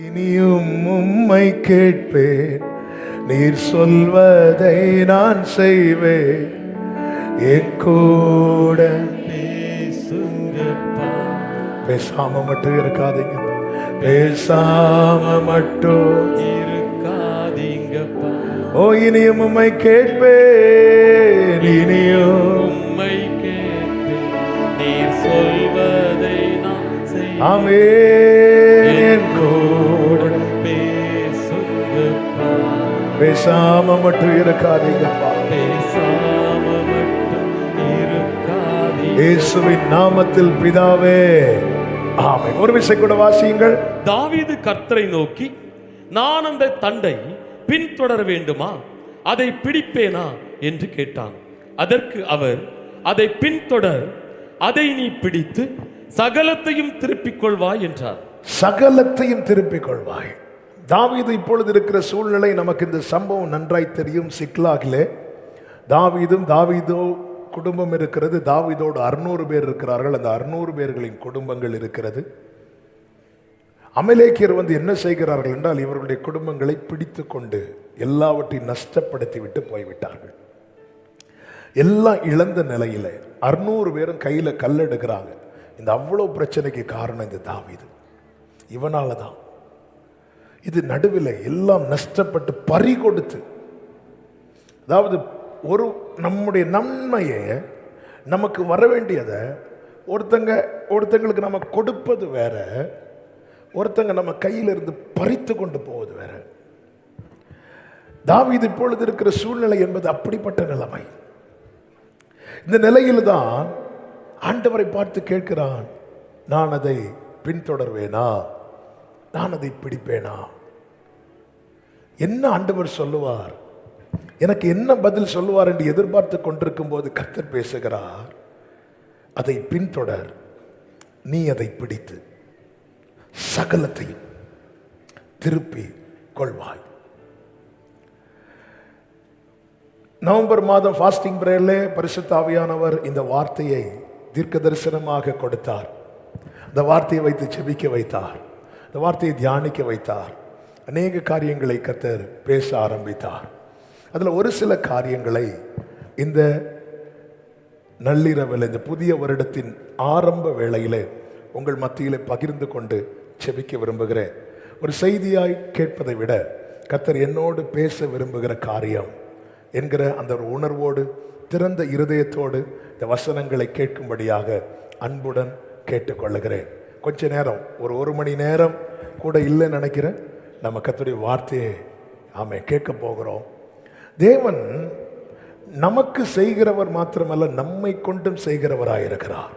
இனியும் உம்மை கேட்பேன், நீர் சொல்வதை நான் செய்வேன். என் கூட பேசுங்கப்பா. பேசாம மட்டும் இருக்காதீங்க, பேசாம மட்டும் இருக்காதீங்கப்பா. ஓ இனியும் உம்மை கேட்பேன், இனியும் உம்மை கேட்பேன், நீர் சொல்வதை நான் செய்வேன். ஆமென். என் கூட பேசுங்கப்பா. பேசாம மட்டும் இருக்காதீங்கப்பா. பேசாம மட்டும் இருக்காதீங்க. இயேசுவின் நாமத்தில் பிதாவே ஆமென். ஒரு விஷயம் கூட வாசியுங்கள். தாவீது கர்த்தரை நோக்கி, நான் அந்த தண்டை பின்தொடர வேண்டுமா, அதை பிடிப்பேனா என்று கேட்டான். அதற்கு அவர், அதை பின்தொடர், அதை நீ பிடித்து சகலத்தையும் திருப்பிக் கொள்வாய் என்றார். சகலத்தையும் திருப்பிக் கொள்வாய். தாவீது இப்பொழுது இருக்கிற சூழ்நிலை நமக்கு இந்த சம்பவம் நன்றாய் தெரியும். சிக்லாகிலே தாவீதோ குடும்பம் இருக்கிறது. தாவீதோடு 600 பேர் இருக்கிறார்கள். அந்த 600 பேர்களின் குடும்பங்கள் இருக்கிறது. அமலேக்கியர் என்ன செய்கிறார்கள் என்றால், இவர்களுடைய குடும்பங்களை பிடித்து கொண்டு எல்லாவற்றையும் நஷ்டப்படுத்தி விட்டு போய்விட்டார்கள். எல்லாம் இழந்த நிலையில 600 பேரும் கையில கல்லெடுக்கிறாங்க. இந்த அவ்வளவு பிரச்சனைக்கு காரணம் இந்த தாவீது. இவனால தான் இது நடுவில் எல்லாம் நஷ்டப்பட்டு பறி கொடுத்து, அதாவது ஒரு நம்முடைய நன்மையை, நமக்கு வர வேண்டியதை ஒருத்தங்களுக்கு நம்ம கொடுப்பது வேற, ஒருத்தங்க நம்ம கையில இருந்து பறித்து கொண்டு போவது வேற. தாவீது இப்பொழுது இருக்கிற சூழ்நிலை என்பது அப்படிப்பட்ட நிலைமை. இந்த நிலையில் தான் ஆண்டவரை பார்த்து கேட்கிறான், நான் அதை பின்தொடர்வேனா, நான் அதை பிடிப்பேனா? என்ன ஆண்டவர் சொல்லுவார், எனக்கு என்ன பதில் சொல்லுவார் என்று எதிர்பார்த்து கொண்டிருக்கும் போது கர்த்தர் பேசுகிறார், அதை பின்தொடர், நீ அதை பிடித்து சகலத்தையும் திருப்பி கொள்வாய். நவம்பர் மாதம் ஃபாஸ்டிங் பிரேயர்ல பரிசுத்த ஆவியானவர் இந்த வார்த்தையை தீர்க்க தரிசனமாக கொடுத்தார். இந்த வார்த்தையை வைத்து செபிக்க வைத்தார். இந்த வார்த்தையை தியானிக்க வைத்தார். அநேக காரியங்களை கர்த்தர் பேச ஆரம்பித்தார். அதில் ஒரு சில காரியங்களை இந்த நள்ளிரவில், இந்த புதிய வருடத்தின் ஆரம்ப வேளையிலே உங்கள் மத்தியிலே பகிர்ந்து கொண்டு செபிக்க விரும்புகிறேன். ஒரு செய்தியாய் கேட்பதை விட கர்த்தர் என்னோடு பேச விரும்புகிற காரியம் என்கிற அந்த ஒரு உணர்வோடு, திறந்த இருதயத்தோடு இந்த வசனங்களை கேட்கும்படியாக அன்புடன் கேட்டுக்கொள்ளுகிறேன். கொஞ்ச நேரம், ஒரு மணி நேரம் கூட இல்லைன்னு நினைக்கிறேன், நம்ம கர்த்தருடைய வார்த்தையை கேட்க போகிறோம். தேவன் நமக்கு செய்கிறவர் மாத்திரமல்ல, நம்மை கொண்டும் செய்கிறவராயிருக்கிறார்.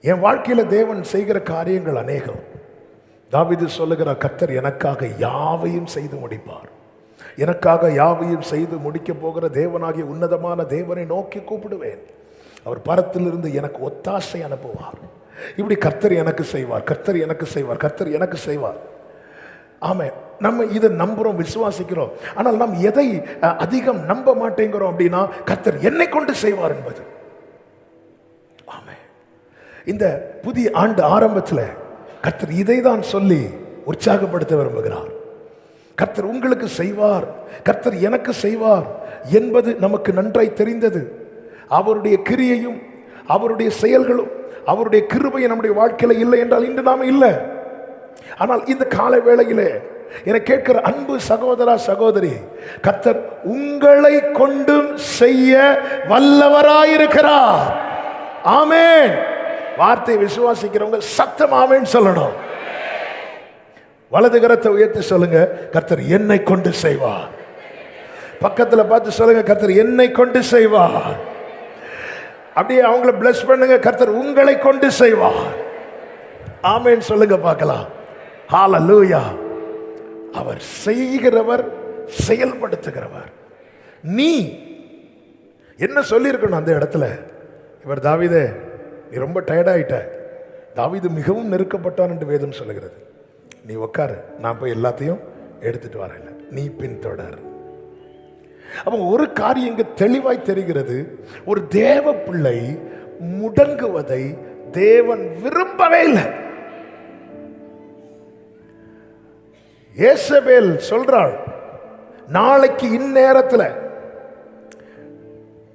என் வாழ்க்கையில தேவன் செய்கிற காரியங்கள் அநேகம். தாவீது சொல்லுகிறார், கர்த்தர் எனக்காக யாவையும் செய்து முடிப்பார். எனக்காக யாவையும் செய்து முடிக்க போகிற தேவனாகிய உன்னதமான தேவனை நோக்கி கூப்பிடுவேன். அவர் பரத்திலிருந்து எனக்கு ஒத்தாசை அனுப்புவார். இப்படி கர்த்தர் எனக்கு செய்வார், கர்த்தர் எனக்கு செய்வார், கர்த்தர் எனக்கு செய்வார். ஆமே, நம்ம இதை நம்புறோம், விசுவாசிக்கிறோம். ஆனால் நாம் எதை அதிகம் நம்ப மாட்டேங்கிறோம் அப்படின்னா, கர்த்தர் என்னை கொண்டு செய்வார் என்பது. ஆமே, இந்த புதிய ஆண்டு ஆரம்பத்தில் கர்த்தர் இதை தான் சொல்லி உற்சாகப்படுத்த விரும்புகிறார். கர்த்தர் உங்களுக்கு செய்வார், கர்த்தர் எனக்கு செய்வார் என்பது நமக்கு நன்றாய் தெரிந்தது. அவருடைய கிரியையும் அவருடைய செயல்களும் அவருடைய கிருபையும் நம்முடைய வாழ்க்கையில இல்லை என்றால் இன்று நாம இல்லை. ஆனால் இந்த கால வேளையிலே என கேட்கிற அன்பு சகோதரா, சகோதரி, கர்த்தர் உங்களை கொண்டும் செய்ய வல்லவராயிருக்கிறார். ஆமென். வார்த்தை விசுவாசிக்கிறவங்க சத்தம் ஆமென் சொல்லணும். வலது கரத்தை உயர்த்தி சொல்லுங்க, கர்த்தர் என்னை கொண்டு செய்வார். பக்கத்துல பார்த்து சொல்லுங்க, கர்த்தர் என்னை கொண்டு செய்வார். அப்படியே அவங்கள பிளஸ் பண்ணுங்க, கர்த்தர் உங்களை கொண்டு செய்வார். ஆமென் சொல்லுங்க பார்க்கலாம். ஹல்லேலூயா. அவர் செய்கிறவர், செயல்படுத்துகிறவர். நீ என்ன சொல்லியிருக்கணும் அந்த இடத்துல? இவர் தாவீதே, நீ ரொம்ப டயர்டாயிட்ட. தாவீது மிகவும் நெருக்கப்பட்டான் என்று வேதம் சொல்லுகிறது. நீ உட்காரு, நான் போய் எல்லாத்தையும் எடுத்துட்டு வரேன், நீ பின்தொடர். அப்ப ஒரு காரியம் இங்கு தெளிவாய் தெரிகிறது. ஒரு தேவ பிள்ளை முடங்குவதை தேவன் விரும்பவே இல்லை. ஏசபேல் சொல்றாள், நாளைக்கு இந்நேரத்தில்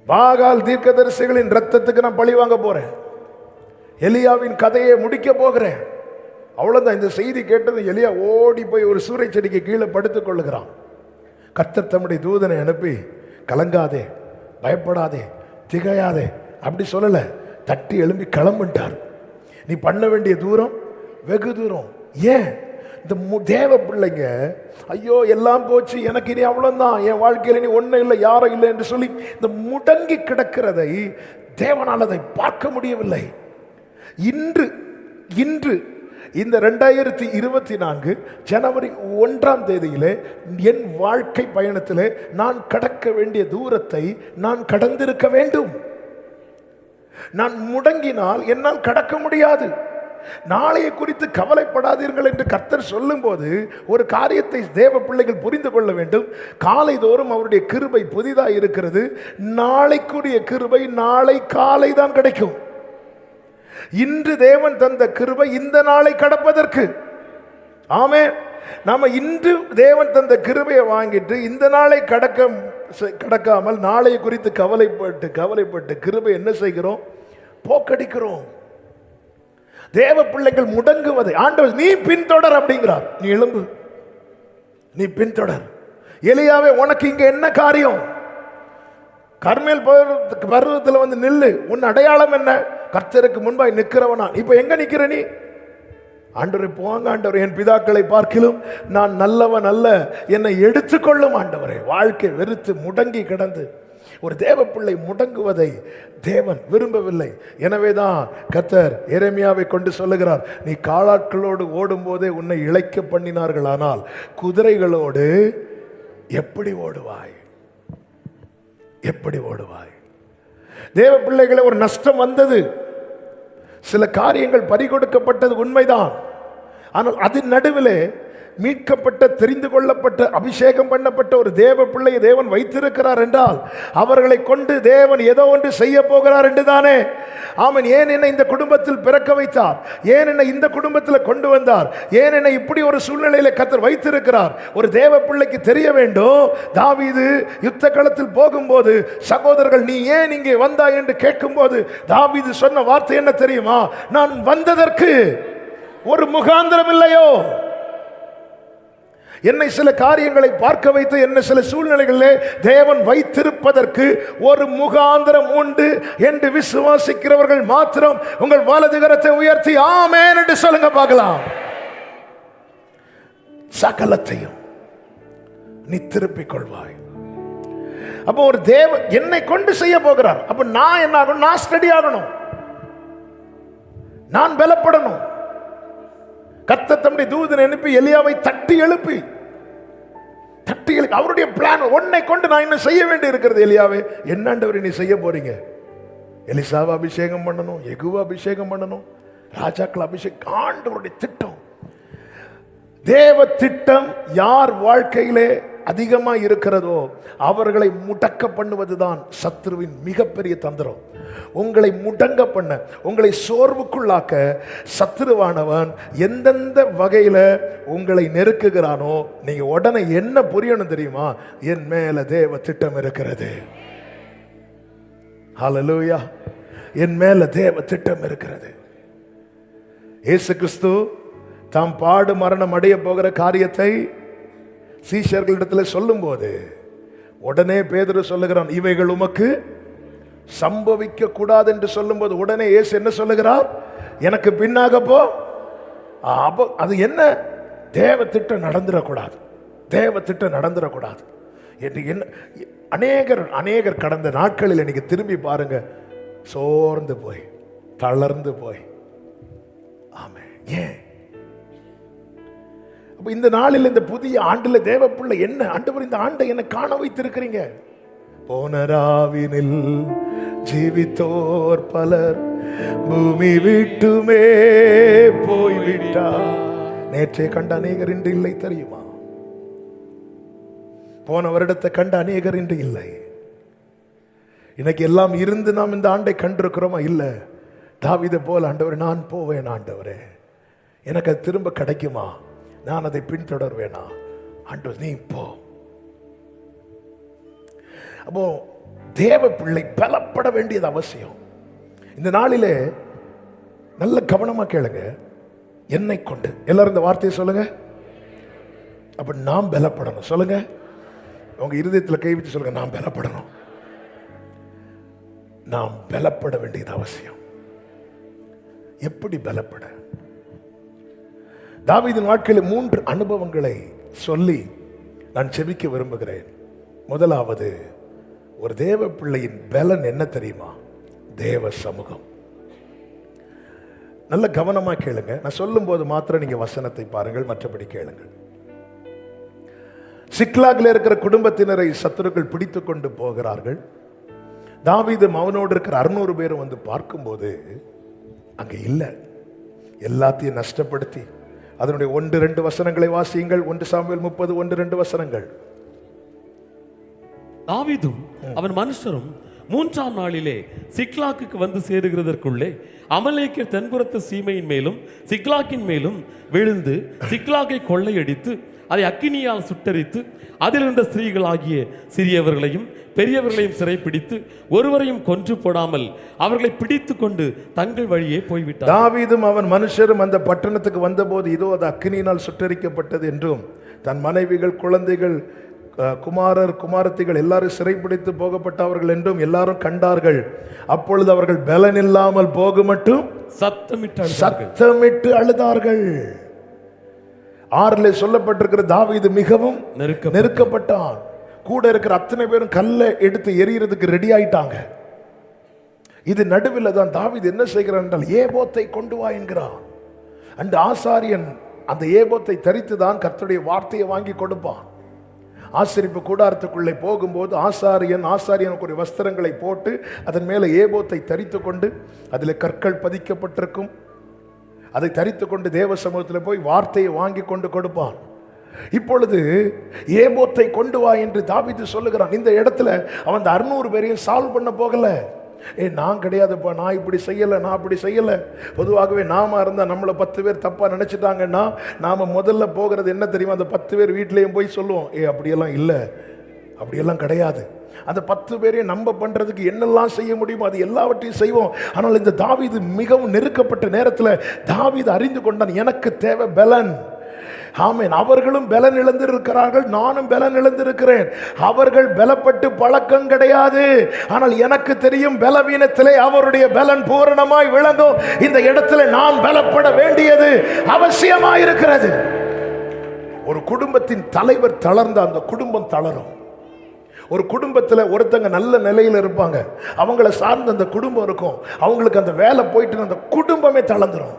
பாகால் தீர்க்கதரிசிகளின் ரத்தத்துக்கு நான் பழி வாங்க போறேன், எலியாவின் கதையை முடிக்க போகிறேன். அவ்வளவுதான். இந்த செய்தி கேட்டது எலியா ஓடி போய் ஒரு சூறை செடிக்கு கீழே படுத்துக் கொள்ளுகிறான். கர்த்தர் தம்முடைய தூதனை அனுப்பி, கலங்காதே, பயப்படாதே, திகையாதே அப்படி சொல்லல, தட்டி எழும்பி கிளம்பிட்டார். நீ பண்ண வேண்டிய தூரம் வெகு தூரம். ஏன் இந்த தேவ பிள்ளைங்க ஐயோ எல்லாம் போச்சு, எனக்கு இனி அவ்வளவுதான், என் வாழ்க்கையில் இனி ஒன்றும் இல்லை, யாரும் இல்லை என்று சொல்லி இந்த முடங்கி கிடக்கிறதை தேவனால் அதை பார்க்க முடியவில்லை. இன்று இந்த 2024 ஜனவரி 1ஆம் தேதியிலே என் வாழ்க்கை பயணத்திலே நான் கடக்க வேண்டிய தூரத்தை நான் கடந்திருக்க வேண்டும். நான் முடங்கினால் என்னால் கடக்க முடியாது. நாளைய குறித்து கவலைப்படாதீர்கள் என்று கர்த்தர் சொல்லும் போது ஒரு காரியத்தை தேவ பிள்ளைகள் புரிந்து கொள்ள வேண்டும். காலை தோறும் அவருடைய கிருபை புதிதாக இருக்கிறது. நாளைக்குரிய கிருபை நாளை காலை தான் கிடைக்கும். இன்று தேவன் தந்த கிருபை இந்த நாளை கடப்பதற்கு. ஆமென். நாம இன்று தேவன் தந்த கிருபையை வாங்கிட்டு இந்த நாளை கடக்காமல் நாளை குறித்து கவலைப்பட்டு கிருபை என்ன செய்கிறோம்? போக்கடிக்கிறோம். தேவ பிள்ளைகள் முடங்குவதை ஆண்டவர் நீ பின்தொடர் அப்படிங்கிறார். நீ எழும்பு, நீ பின்தொடர். எலியாவே உனக்கு இங்க என்ன காரியம்? கர்மேல் பர்வதத்தில் வந்து நில்லு. உன் அடையாளம் என்ன? கர்த்தருக்கு முன்பாய் நிற்கிறவனா. இப்ப எங்க நிக்கிற நீ? ஆண்டவரே போங்க ஆண்டவரே, என் பிதாக்களை பார்க்கிலும் நான் நல்லவன் அல்ல, என்னை எடுத்துக்கொள்ளும் ஆண்டவரே. வாழ்க்கை வெறுத்து முடங்கி கிடந்து ஒரு தேவ பிள்ளை முடங்குவதை தேவன் விரும்பவில்லை. எனவேதான் கர்த்தர் எரேமியாவை கொண்டு சொல்லுகிறார், நீ காலாட்களோடு ஓடும் போதே உன்னை இளைக்க பண்ணினார்கள், ஆனால் குதிரைகளோடு எப்படி ஓடுவாய்? எப்படி ஓடுவாய்? தேவ பிள்ளைகளை ஒரு நஷ்டம் வந்தது, சில காரியங்கள் பறிகொடுக்கப்பட்டது உண்மைதான். ஆனால் அதன் நடுவிலே மீட்கப்பட்ட, தெரிந்து கொள்ளப்பட்ட, அபிஷேகம் பண்ணப்பட்ட ஒரு தேவ பிள்ளையை தேவன் வைத்திருக்கிறார் என்றால் அவர்களை கொண்டு தேவன் ஏதோ ஒன்று செய்ய போகிறார் என்று தானே. ஆமன். ஏன் என்னை இந்த குடும்பத்தில் பிறக்க வைத்தார்? ஏன் என்னை இந்த குடும்பத்தில் கொண்டு வந்தார்? ஏன் என்னை இப்படி ஒரு சூழ்நிலையில் கர்த்தர் வைத்திருக்கிறார்? ஒரு தேவ பிள்ளைக்கு தெரிய வேண்டும். தாவீது யுத்த களத்தில் போகும்போது சகோதரர்கள் நீ ஏன் இங்கே வந்தாய் என்று கேட்கும்போது தாவீது சொன்ன வார்த்தை என்ன தெரியுமா? நான் வந்ததற்கு ஒரு முகாந்திரம் இல்லையோ? என்னை சில காரியங்களை பார்க்க வைத்து என்னை சில சூழ்நிலைகளிலே தேவன் வைத்திருப்பதற்கு ஒரு முகாந்திரம் உண்டு என்று விசுவாசிக்கிறவர்கள் மாத்திரம் உங்கள் வலது கரத்தை உயர்த்தி ஆமென் என்று சொல்லுங்க பார்க்கலாம். சகலத்தையும் நீ திருப்பிக் கொள்வாய். அப்போ ஒரு தேவன் என்னை கொண்டு செய்ய போகிறார். அப்ப நான் என்ன ஆகணும்? நான் ஸ்டடி ஆகணும், நான் பலப்படணும். கர்த்தர் தம்முடைய தூதனை அனுப்பி எலியாவை தட்டி எழுப்பி அவருடைய பிளான் உன்னை கொண்டு நான் இன்னும் செய்ய வேண்டி இருக்கிறது. எலியாவே என்னண்டவர் நீ செய்ய போறீங்க? எலிசாவை அபிஷேகம் பண்ணணும், யெகூவை அபிஷேகம் பண்ணணும், ராஜாக்கள் அபிஷேகம். ஆண்டவருடைய திட்டம், தேவ திட்டம் யார் வாழ்க்கையிலே அதிகமா இருக்கிறதோ அவர்களை முடக்க பண்ணுவதுதான் சத்துருவின் மிகப்பெரிய தந்திரம். உங்களை முடங்க பண்ண, உங்களை சோர்வுக்குள்ளாக்க சத்துருவானவன் எந்தெந்த வகையில உங்களை நெருக்குகிறானோ நீங்க உடனே என்ன புரியணும் தெரியுமா? என் மேல தேவ திட்டம் இருக்கிறது. ஹல்லேலூயா. என் மேல தேவ திட்டம் இருக்கிறது. இயேசு கிறிஸ்து தாம் பாடு மரணம் அடைய போகிற காரியத்தை சீஷர்களிடத்தில் சொல்லும் போது உடனே பேதுரு சொல்லுகிறான், இவைகள் உமக்கு சம்பவிக்க கூடாது என்று சொல்லும் போது உடனே இயேசு என்ன சொல்லுகிறார்? எனக்கு பின்னாக போ. அப்போ அது என்ன? தேவ திட்டம் நடந்துடக்கூடாது, தேவ திட்டம் நடந்துடக்கூடாது என்று என்ன அநேகர் கடந்த நாட்களில் நீங்க திரும்பி பாருங்க, சோர்ந்து போய் தளர்ந்து போய். ஆமென். ஏன் இந்த நாளில், இந்த புதிய ஆண்டில் தேவ பிள்ளை என்ன ஆண்டவர் இந்த ஆண்டை என்ன காண வைத்திருக்கிறீங்க? போன ராவினில் ஜீவித்தோர் பலர் பூமி விட்டுமே போய்விட்டார். நேற்றே கண்ட அநேகர் இன்று இல்லை தெரியுமா? போன வருடத்தை கண்ட அநேகர் இன்று இல்லை. இன்னைக்கு எல்லாம் இருந்து நாம் இந்த ஆண்டை கண்டிருக்கிறோமா? இல்லை. தாவீதை போல ஆண்டவரே நான் போவேன், ஆண்டவரே எனக்கு அது திரும்ப கிடைக்குமா? நான் அதை பின்தொடர்வேனா? ஆண்டவர், நீ போ. அப்போ தேவ பிள்ளை பலப்பட வேண்டியது அவசியம். இந்த நாளிலே நல்ல கவனமா கேளுங்க. என்னை கொண்டு, எல்லாரும் இந்த வார்த்தையை சொல்லுங்க. அப்ப நாம் பலப்படணும். சொல்லுங்க, உங்க இருதயத்தில் கை வச்சு சொல்லுங்க, நாம் பலப்படணும். நாம் பலப்பட வேண்டியது அவசியம். எப்படி பலப்பட? தாவீதின் வாழ்க்கையில் 3 அனுபவங்களை சொல்லி நான் செபிக்க விரும்புகிறேன். முதலாவது, ஒரு தேவ பிள்ளையின் பலன் என்ன தெரியுமா? தேவ சமூகம். நல்ல கவனமா கேளுங்க. நான் சொல்லும் போது மாத்திரம் நீங்க வசனத்தை பாருங்கள், மற்றபடி கேளுங்கள். சிக்லாகில் இருக்கிற குடும்பத்தினரை சத்துருக்கள் பிடித்து கொண்டு போகிறார்கள். தாவீது அவனோடு இருக்கிற 600 பேரும் வந்து பார்க்கும்போது அங்க இல்லை. எல்லாத்தையும் நஷ்டப்படுத்தி, அதனுடைய 1-2 வசனங்களை வாசியுங்கள். 1 சாமுவேல் 30 1-2 வசனங்கள். தாவீதும் அவன் மனுஷரும் 3ஆம் நாளிலே சிக்லாக்குக்கு வந்து சேருகிறதற்குள்ளே அமலேக்கியர் தென்புறத்து சீமையின் மேலும் சிக்லாக்கின் மேலும் விழுந்து சிக்லாக்கை கொள்ளையடித்து அதை அக்கினியால் சுட்டரித்து அதிலிருந்த ஸ்திரீகளாகிய சிறியவர்களையும் பெரியவர்களையும் சிறைப்பிடித்து ஒருவரையும் கொன்று போடாமல் அவர்களை பிடித்து கொண்டு தங்கள் வழியே போய்விட்டார். தாவீதும் அவன் மனுஷரும் அந்த பட்டணத்துக்கு வந்தபோது இதோ அது அக்கினியினால் சுட்டரிக்கப்பட்டது என்றும் தன் மனைவிகள், குழந்தைகள், குமாரர், குமாரத்திகள் எல்லாரும் சிறைப்பிடித்து போகப்பட்டவர்கள் என்றும் எல்லாரும் கண்டார்கள். அப்பொழுது அவர்கள் பலன் இல்லாமல் போக மட்டும் சத்தமிட்டு அழுதார்கள். 6 சொல்லப்பட்டிருக்கிற தாவீது மிகவும் நெருக்கப்பட்டான். கூட இருக்கிற அத்தனை பேரும் கல்லை எடுத்து எரியறதுக்கு ரெடி ஆயிட்டாங்க. இது நடுவில் தான் தாவீது என்ன செய்கிறான் என்றால், ஏபோத்தை கொண்டு வா என்கிறான். அந்த ஆசாரியன் அந்த ஏபோத்தை தரித்து தான் கர்த்தருடைய வார்த்தையை வாங்கி கொடுப்பான். ஆசரிப்பு கூடாரத்துக்குள்ளே போகும்போது ஆசாரியனுக்கு ஒரு வஸ்திரங்களை போட்டு அதன் மேலே ஏபோத்தை தரித்து கொண்டு அதில் கற்கள் பதிக்கப்பட்டிருக்கும். அதை தரித்து கொண்டு தேவ சமூகத்தில் போய் வார்த்தையை வாங்கி கொண்டு கொடுப்பான். இப்பொழுது ஏபோத்தை கொண்டு வா என்று தாவீது சொல்லுகிறான். இந்த இடத்துல அவன் 600 பேரையும் சால்வ் பண்ண போகல. நான் கிடையாதுப்பா, நான் இப்படி செய்யலை, நான் அப்படி செய்யலை. பொதுவாகவே நாம இருந்தால் நம்மளை 10 பேர் தப்பா நினைச்சிட்டாங்கன்னா நாம முதல்ல போகிறது என்ன தெரியுமா? அந்த 10 பேர் வீட்லேயும் போய் சொல்லுவோம், அப்படியெல்லாம் இல்லை, அப்படியெல்லாம் கிடையாது. அந்த 10 பேரையும் நம்ம பண்றதுக்கு என்னெல்லாம் செய்ய முடியுமோ அது எல்லாவற்றையும் செய்வோம். ஆனால் இந்த தாவீது மிகவும் நெருக்கப்பட்ட நேரத்தில் தாவீது அறிந்து கொண்டான், எனக்கு தேவை பலன். ஆமென். அவர்களும் பலன் இழந்திருக்கிறார்கள், நானும் பலன் இழந்திருக்கிறேன். அவர்கள் பலப்பட்டு பழக்கம் கிடையாது. ஆனால் எனக்கு தெரியும், பலவீனத்திலே அவருடைய பலன் பூரணமாய் விளங்கும். இந்த இடத்துல நான் பலப்பட வேண்டியது அவசியமாயிருக்கிறது. ஒரு குடும்பத்தின் தலைவர் தளர்ந்த அந்த குடும்பம் தளரும். ஒரு குடும்பத்தில் ஒருத்தங்க நல்ல நிலையில் இருப்பாங்க, அவங்கள சார்ந்த அந்த குடும்பம் இருக்கும். அவங்களுக்கு அந்த வேலை போயிட்டு அந்த குடும்பமே தளர்ந்துடும்.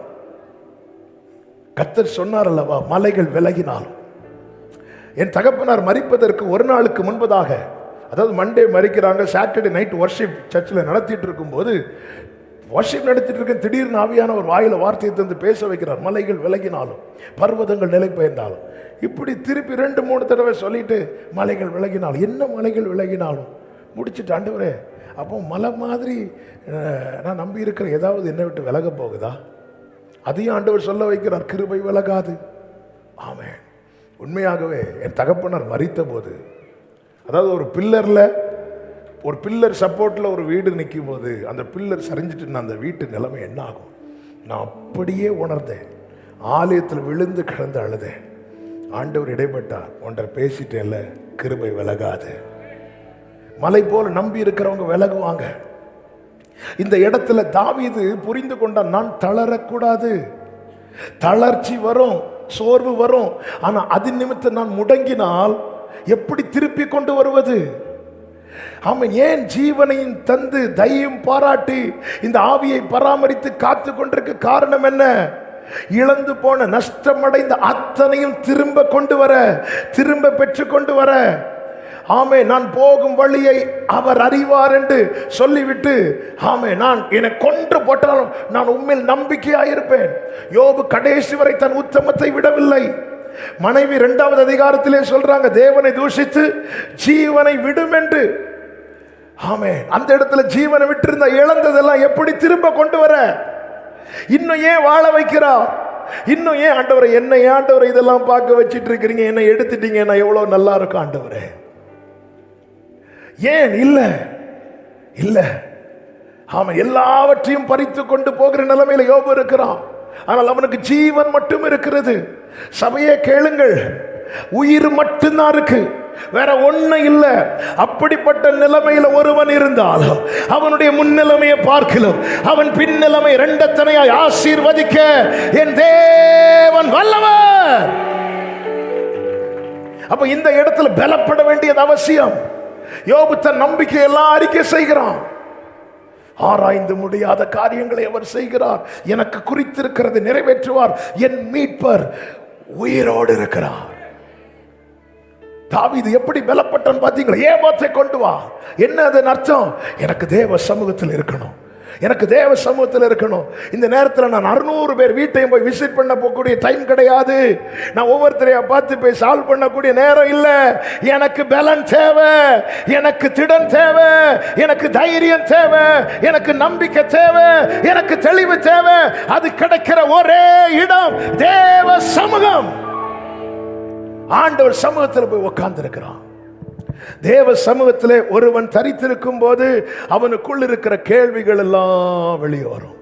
கர்த்தர் சொன்னார் அல்லவா, மலைகள் விலகினாலும். என் தகப்பனார் மரிப்பதற்கு 1 நாளுக்கு முன்பதாக, அதாவது மண்டே மரிக்கிறாங்க, சாட்டர்டே நைட் வர்ஷிப் சர்ச்சில் நடத்திட்டு இருக்கும்போது, வர்ஷிப் நடத்திட்டு இருக்க திடீர்னு ஆவியான ஒரு வாயில வார்த்தையை தந்து பேச வைக்கிறார். மலைகள் விலகினாலும், பர்வதங்கள் நிலை பெயர்ந்தாலும். இப்படி திருப்பி 2-3 தடவை சொல்லிட்டு மலைகள் விலகினாலும், என்ன மலைகள் விலகினாலும் முடிச்சுட்டு, ஆண்டவரே அப்போ மலை மாதிரி நான் நம்பி இருக்கிற ஏதாவது என்னை விட்டு விலக போகுதா? அதையும் ஆண்டவர் சொல்ல வைக்கிறார், கிருபை விலகாது. ஆமென். உண்மையாகவே என் தகப்பனார் மரித்த போது, அதாவது ஒரு பில்லர் சப்போர்ட்ல ஒரு வீடு நிற்கும் போது அந்த பில்லர் சரிஞ்சிட்டு அந்த வீட்டு நிலைமை என்ன ஆகும் நான் அப்படியே உணர்ந்தேன். ஆலயத்தில் விழுந்து கிடந்து அழுதேன். ஆண்டவர் இடைப்பட்டார், ஒன்றை பேசிட்டேன்ல, கிருபை விலகாது. மலை போல நம்பி இருக்கிறவங்க விலகுவாங்க. இந்த இடத்துல தாவீது புரிந்து கொண்டான், நான் தளரக்கூடாது. தளர்ச்சி வரும், சோர்வு வரும். ஆனா அது நிமித்தம் நான் முடங்கினால் எப்படி திருப்பி கொண்டு வருவது? அவன் ஏன் ஜீவனையும் தந்து தையும் பாராட்டி இந்த ஆவியை பராமரித்து காத்து கொண்டிருக்க காரணம் என்ன? இழந்து போன, நஷ்டமடைந்த அத்தனையும் திரும்ப கொண்டு வர, திரும்ப பெற்று கொண்டு வர. ஆமே, நான் போகும் வழியை அவர் அறிவார் என்று சொல்லிவிட்டு, ஆமே, நான் என்னை கொன்று போட்டாலும் நான் உண்மையில் நம்பிக்கையாயிருப்பேன். யோபு கடைசி வரை தன் உத்தமத்தை விடவில்லை. மனைவி 2வது அதிகாரத்திலே சொல்றாங்க, தேவனை தூஷித்து ஜீவனை விடும் என்று. ஆமே, அந்த இடத்துல ஜீவனை விட்டு இருந்த இழந்ததெல்லாம் எப்படி திரும்ப கொண்டு வர? இன்னும் ஏன் வாழ வைக்கிறார்? இன்னும் ஏன் ஆண்டவரை என்ன ஆண்டவரை இதெல்லாம் பார்க்க வச்சிட்டு இருக்கிறீங்க, என்ன எடுத்துட்டீங்க, நான் எவ்வளவு நல்லா இருக்கும் ஆண்டவரே. ஏன் இல்ல இல்ல அவன் எல்லாவற்றையும் பறித்து கொண்டு போகிற நிலைமையில யோபு இருக்கிறான். ஆனால் அவனுக்கு ஜீவன் மட்டும் இருக்கிறது. சபையே கேளுங்கள், உயிர் மட்டும்தான் இருக்கு, வேற ஒண்ணு இல்ல. அப்படிப்பட்ட நிலைமையில ஒருவன் இருந்தால் அவனுடைய முன்னிலைமையை பார்க்கலாம், அவன் பின் நிலைமை இரண்டத்தனையாய் ஆசீர்வதிக்க என் தேவன் வல்லவர். அப்ப இந்த இடத்துல பலப்பட வேண்டியது அவசியம். யோபு தன் நம்பிக்கை எல்லாம் அறிக்கை செய்கிறான். ஆராய்ந்து முடியாத காரியங்களை அவர் செய்கிறார். எனக்கு குறித்திருக்கிறது நிறைவேற்றுவார், என் மீட்பர் உயிரோடு இருக்கிறார். தாவீது எப்படி பலப்பட்டான் பாத்தீங்களா? ஏமாத்தை கொண்டு வா, என்ன அதன் அர்த்தம்? எனக்கு தேவ சமூகத்தில் இருக்கணும், எனக்கு தேவ சமூகத்தில் இருக்கணும். இந்த நேரத்தில் நான் 600 பேர் வீட்டையும் போய் விசிட் பண்ண போகக்கூடிய டைம் கிடையாது. நான் ஒவ்வொருத்தரையா பார்த்து போய் சால்வ் பண்ணக்கூடிய நேரம் இல்லை. எனக்கு பலன் தேவை, எனக்கு திடன் தேவை, எனக்கு தைரியம் தேவை, எனக்கு நம்பிக்கை தேவை, எனக்கு தெளிவு தேவை. அது கிடைக்கிற ஒரே இடம் தேவ சமூகம். ஆண்டவர் சமூகத்தில் போய் உட்கார்ந்து இருக்கிறான். தேவ சமூகத்திலே ஒருவன் தரித்திருக்கும் போது அவனுக்குள் இருக்கிற கேள்விகள் எல்லாம் வெளியே வரும்.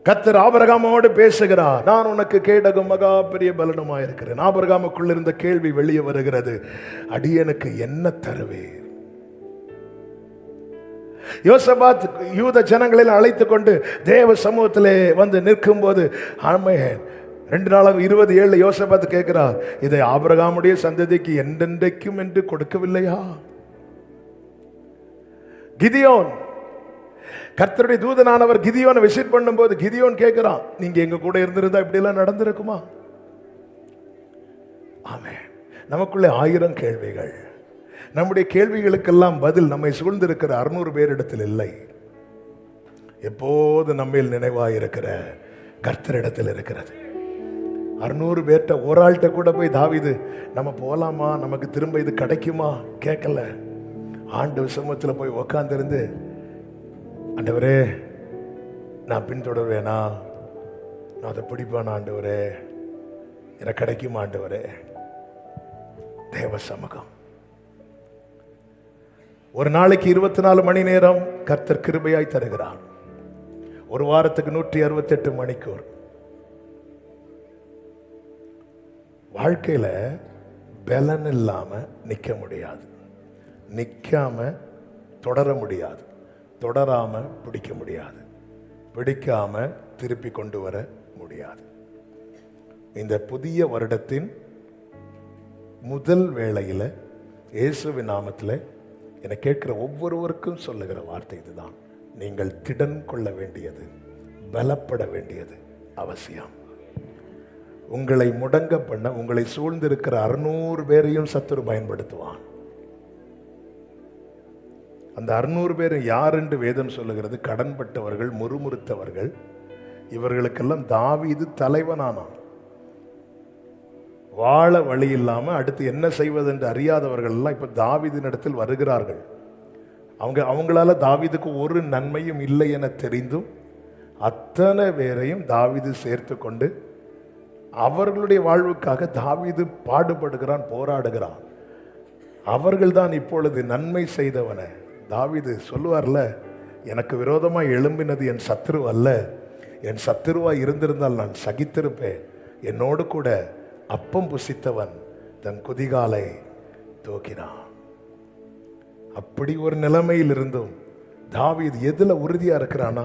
கர்த்தர் ஆபிரகாமோடு பேசுகிறார், நான் உனக்கு கேடகம் மகா பெரிய பலனுமாயிருக்கிறேன். ஆபிரகாமுக்குள் இருந்த கேள்வி வெளியே வருகிறது, அடியனுக்கு என்ன தருவீர்? யோசபாத் யூத ஜனங்களில் அழைத்து கொண்டு தேவ சமூகத்திலே வந்து நிற்கும் போது, ஆமென், 2 நாளாக 27 யோசபாத் கேட்கிறார், இதை ஆபிரகாமுடைய சந்ததிக்கு என்றென்றைக்கும் என்று கொடுக்கவில்லையா? கிதியோன், கர்த்தருடைய தூதனானவர் கிதியோனை விசிட் பண்ணும்போது கிதியோன் கேட்கிறான், நீங்க எங்க கூட இருந்திருந்தா இப்படி எல்லாம் நடந்திருக்குமா? ஆமென். நமக்குள்ளே 1000 கேள்விகள். நம்முடைய கேள்விகளுக்கெல்லாம் பதில் நம்மை சூழ்ந்திருக்கிற 600 பேரிடத்தில் இல்லை. எப்போது நம்மில் நினைவாயிருக்கிற கர்த்தரிடத்தில் இருக்கிறது. 600 பேர்ட்ட ஒரு ஆள்கிட்ட கூட போய் தாவீது நம்ம போலாமா, நமக்கு திரும்ப இது கிடைக்குமா கேட்கல. ஆண்டு சமூகத்தில் போய் உக்காந்துருந்து, ஆண்டவரே நான் பின்தொடர்வேனா, நான் அதை பிடிப்பேன் ஆண்டவரே, எனக்கு கிடைக்குமா ஆண்டவரே. தேவ சமூகம். ஒரு நாளைக்கு 24 மணி நேரம் கர்த்தர் கிருபையாய் தருகிறார். ஒரு வாரத்துக்கு 168 மணிக்கூர். வாழ்க்கையில பலன் இல்லாம நிக்க முடியாது, நிக்காம தொடர முடியாது, தொடராம பிடிக்க முடியாது, பிடிக்காம திருப்பி கொண்டு வர முடியாது. இந்த புதிய வருடத்தின் முதல் வேளையில இயேசுவின் நாமத்தில் என கேட்கிற ஒவ்வொருவருக்கும் சொல்லுகிற வார்த்தை இதுதான், நீங்கள் திடன் கொள்ள வேண்டியது, பலப்பட வேண்டியது அவசியம். உங்களை முடங்க பண்ண உங்களை சூழ்ந்திருக்கிற 600 பேரையும் சத்துரு பயன்படுத்துவான். அந்த 600 பேர் யார் என்று வேதம் சொல்லுகிறது? கடன்பட்டவர்கள், முறுமுறுத்தவர்கள். இவர்களுக்கெல்லாம் தாவீது தலைவனானான். வாழ வழி இல்லாம அடுத்து என்ன செய்வது என்று அறியாதவர்கள் எல்லாம் இப்ப தாவீதின் இடத்தில் வருகிறார்கள். அவங்களால தாவீதுக்கு ஒரு நன்மையும் இல்லை என தெரிந்தும் அத்தனை பேரையும் தாவீது சேர்த்து கொண்டு அவர்களுடைய வாழ்வுக்காக தாவீது பாடுபடுகிறான், போராடுகிறான். அவர்கள்தான் இப்பொழுது நன்மை செய்தவன. தாவீது சொல்லுவார்ல, எனக்கு விரோதமாக எழும்பினது என் சத்துரு அல்ல, என் சத்துருவா இருந்திருந்தால் நான் சகித்திருப்பேன். என்னோடு கூட அப்பம் புசித்தவன் தன் குதிகாலை தூக்கினான். அப்படி ஒரு நிலைமையில் இருந்தும் தாவீது எதுல உறுதியா இருக்கிறானா,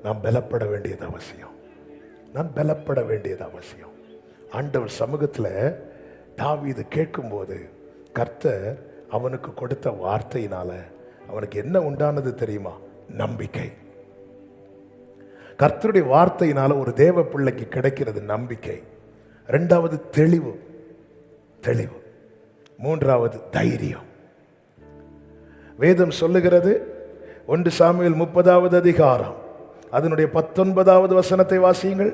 நான் பலப்பட வேண்டியது அவசியம், நான் பலப்பட வேண்டியது அவசியம். ஆண்டவர் சமூகத்துல தாவீது கேட்கும்போது கர்த்தர் அவனுக்கு கொடுத்த வார்த்தையினால அவனுக்கு என்ன உண்டானது தெரியுமா? நம்பிக்கை. கர்த்தருடைய வார்த்தையினால ஒரு தேவ பிள்ளைக்கு கிடைக்கிறது நம்பிக்கை. 2வது தெளிவு, தெளிவு. 3வது தைரியம். வேதம் சொல்லுகிறது, 1 சாமுவேல் 30வது அதிகாரம் அதனுடைய 19வது வசனத்தை வாசியுங்கள்.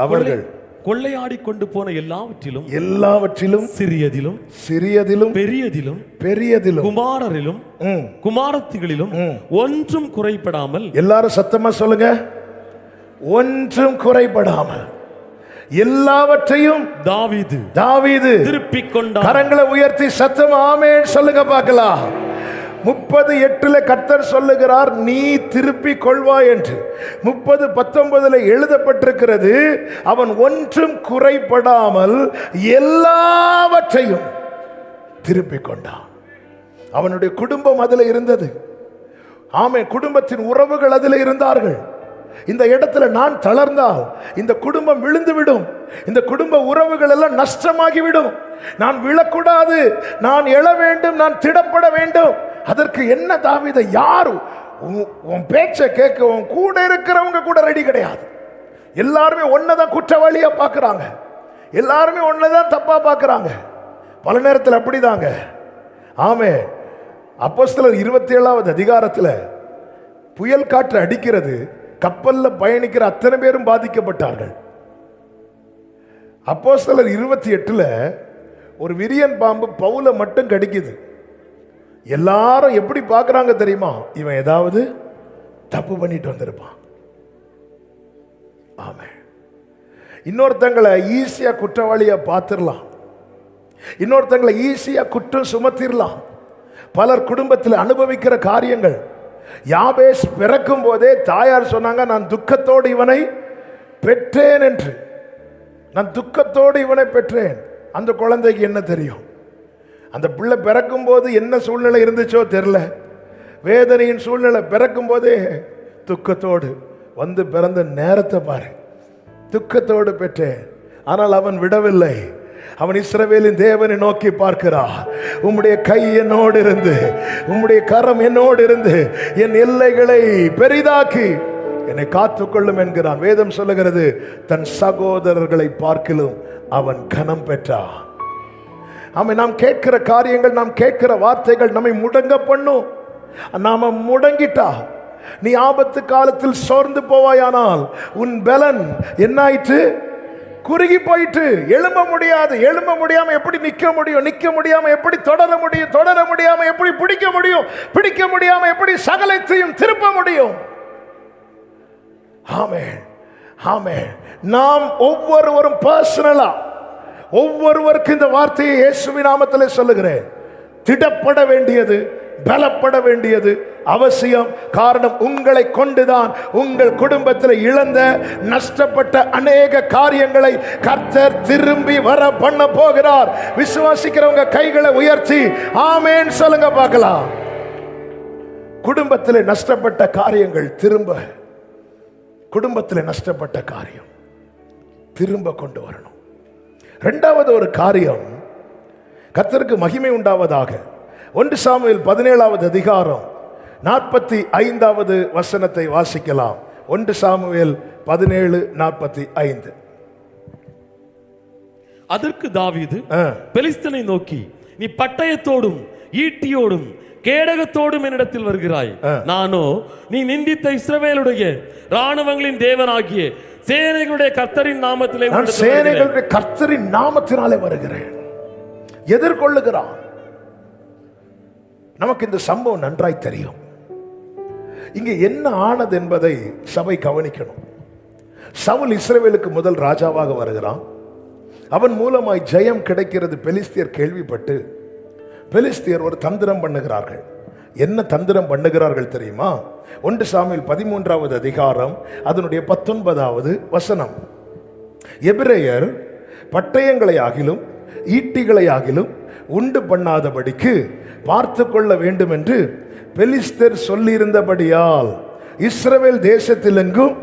அவர்கள் கொள்ளையாடி கொண்டு போன எல்லாவற்றிலும் சிறியதிலும் பெரியதிலும் குமாரரிலும் குமாரத்திகளிலும் ஒன்றும் குறைபடாமல், எல்லாரும் சத்தமா சொல்லுங்க, ஒன்றும் குறைபடாமல் எல்லாவற்றையும் தாவீது திருப்பிக் கொண்டார். கரங்களை உயர்த்தி சத்தம் ஆமென் சொல்லுங்க பார்க்கலாம். 30:8 கர்த்தர் சொல்லுகிறார், நீ திருப்பிக் கொள்வாய் என்று. 30:19 எழுதப்பட்டிருக்கிறது, அவன் ஒன்றும் குறைபடாமல் எல்லாவற்றையும் திருப்பிக் கொண்டான். அவனுடைய குடும்பம் அதில் இருந்தது. ஆமென். குடும்பத்தின் உறவுகள் அதில் இருந்தார்கள். இந்த இடத்துல நான் தளர்ந்தால் இந்த குடும்பம் விழுந்துவிடும், இந்த குடும்ப உறவுகள் எல்லாம் நஷ்டமாகிவிடும். நான் விழக்கூடாது, நான் எழ வேண்டும், நான் திடப்பட வேண்டும். அதற்கு என்ன தாவீதை யாரும் உன் பேச்சை கேட்க உன் கூட இருக்கிறவங்க கூட ரெடி கிடையாது. எல்லாருமே ஒன்னதான் குற்றவாளியா பார்க்கறாங்க, எல்லாருமே ஒன்னதான் தப்பா பார்க்கறாங்க. பல நேரத்தில் அப்படிதாங்க. ஆமென். அப்போஸ்தலர் 27வது அதிகாரத்தில் புயல் காற்று அடிக்கிறது, கப்பல்ல பயணிக்கிற அத்தனை பேரும் பாதிக்கப்பட்டார்கள். அப்போஸ்தலர் 28ல் ஒரு விரியன் பாம்பு பவுலை மட்டும் கடிக்குது. எல்லாரும் எப்படி பார்க்கறாங்க தெரியுமா? இவன் ஏதாவது தப்பு பண்ணிட்டு வந்திருப்பான். ஆமென். இன்னொருத்தங்களை ஈஸியா குற்றவாளியா பார்த்துடலாம், இன்னொருத்தங்களை ஈஸியா குற்றம் சுமத்திடலாம். பலர் குடும்பத்தில் அனுபவிக்கிற காரியங்கள். யாபேஸ் பிறக்கும் போதே தாயார் சொன்னாங்க, நான் துக்கத்தோடு இவனை பெற்றேன் என்று. நான் துக்கத்தோடு இவனை பெற்றேன். அந்த குழந்தைக்கு என்ன தெரியும்? அந்த பிள்ளை பிறக்கும் போது என்ன சூழ்நிலை இருந்துச்சோ தெரியல. வேதனையின் சூழ்நிலை. பிறக்கும் போதே துக்கத்தோடு வந்து பிறந்த நேரத்தை பாரு, துக்கத்தோடு பெற்றேன். ஆனால் அவன் விடவில்லை. அவன் இஸ்ரவேலின் தேவனை நோக்கி பார்க்கிறார். உம்முடைய கை என்னோடு இருந்து, உம்முடைய கரம் என்னோடு இருந்து என் எல்லைகளை பெரிதாக்கி என்னை காத்துக்கொள்ளும் என்கிறான். வேதம் சொல்லுகிறது, தன் சகோதரர்களை பார்க்கிலும் அவன் கனம் பெற்றான். நாம் கேட்கிற காரியங்கள், நாம் கேட்கிற வார்த்தைகள் நம்மை முடங்க பண்ணும். நாம முடங்கிட்டா நீ ஆபத்து காலத்தில் சோர்ந்து போவாயானால் உன் பலன் என்னாயிற்று? குறுகி போயிட்டு எழும்ப முடியாது. எழும்ப முடியாம எப்படி நிக்க முடியும்? நிக்க முடியாம எப்படி தொடர முடியும்? தொடர முடியாம எப்படி பிடிக்க முடியும்? பிடிக்க முடியாம எப்படி சகலத்தையும் திருப்ப முடியும்? ஆமென், ஆமென். நாம் ஒவ்வொருவரும் பர்சனலா, ஒவ்வொருவருக்கும் இந்த வார்த்தையை இயேசுவின் நாமத்திலே சொல்லுகிறேன். திடப்பட வேண்டியது, பலப்பட வேண்டியது அவசியம். காரணம், உங்களை கொண்டுதான் உங்கள் குடும்பத்தில் இழந்த நஷ்டப்பட்ட அநேக காரியங்களை கர்த்தர் திரும்பி வர பண்ண போகிறார். விசுவாசிக்கிறவங்க கைகளை உயர்த்தி ஆமென் சொல்லுங்க பார்க்கலாம். குடும்பத்தில் நஷ்டப்பட்ட காரியங்கள் திரும்ப, குடும்பத்தில் நஷ்டப்பட்ட காரியம் திரும்ப கொண்டு வரணும். இரண்டாவது ஒரு காரியம், கர்த்தருக்கு மகிமை உண்டாவதாக. 1 சாமுவேல் 17வது அதிகாரம் 45வது வசனத்தை வாசிக்கலாம். 1 சாமுவேல் 17:45. அதற்கு தாவீது பெலிஸ்தனை நோக்கி, நீ பட்டயத்தோடும் ஈட்டியோடும் கேடகத்தோடும் என்னிடத்தில் வருகிறாய், நானோ நீ நிந்தித்த இஸ்ரவேலுடைய ராணுவங்களின் தேவனாகிய சேனைகளுடைய கர்த்தரின் நாமத்திலே, நான் சேனைகளுடைய கர்த்தரின் நாமத்தினாலே வருகிறேன். எதிர்கொள்ளுகிறான். நமக்கு இந்த சம்பவம் நன்றாய் தெரியும். இங்கே என்ன ஆனது என்பதை சபை கவனிக்கணும். சவுல் இஸ்ரவேலுக்கு முதல் ராஜாவாக வருகிறான். அவன் மூலமாய் ஜெயம் கிடைக்கிறது பெலிஸ்தியர் கேள்விப்பட்டு பெலிஸ்தியர் ஒரு தந்திரம் பண்ணுகிறார்கள். என்ன தந்திரம் பண்ணுகிறார்கள் தெரியுமா? 1 சாமுவேல் 13வது அதிகாரம் அதனுடைய 19வது வசனம். எபிரேயர் பட்டயங்களை ஆகிலும் ஈட்டிகளை ஆகிலும் உண்டு பண்ணாதபடிக்கு பார்த்து கொள்ள வேண்டும் என்று பெலிஸ்தர் சொல்லியிருந்தபடியால் இஸ்ரவேல் தேசத்தில் எங்கும்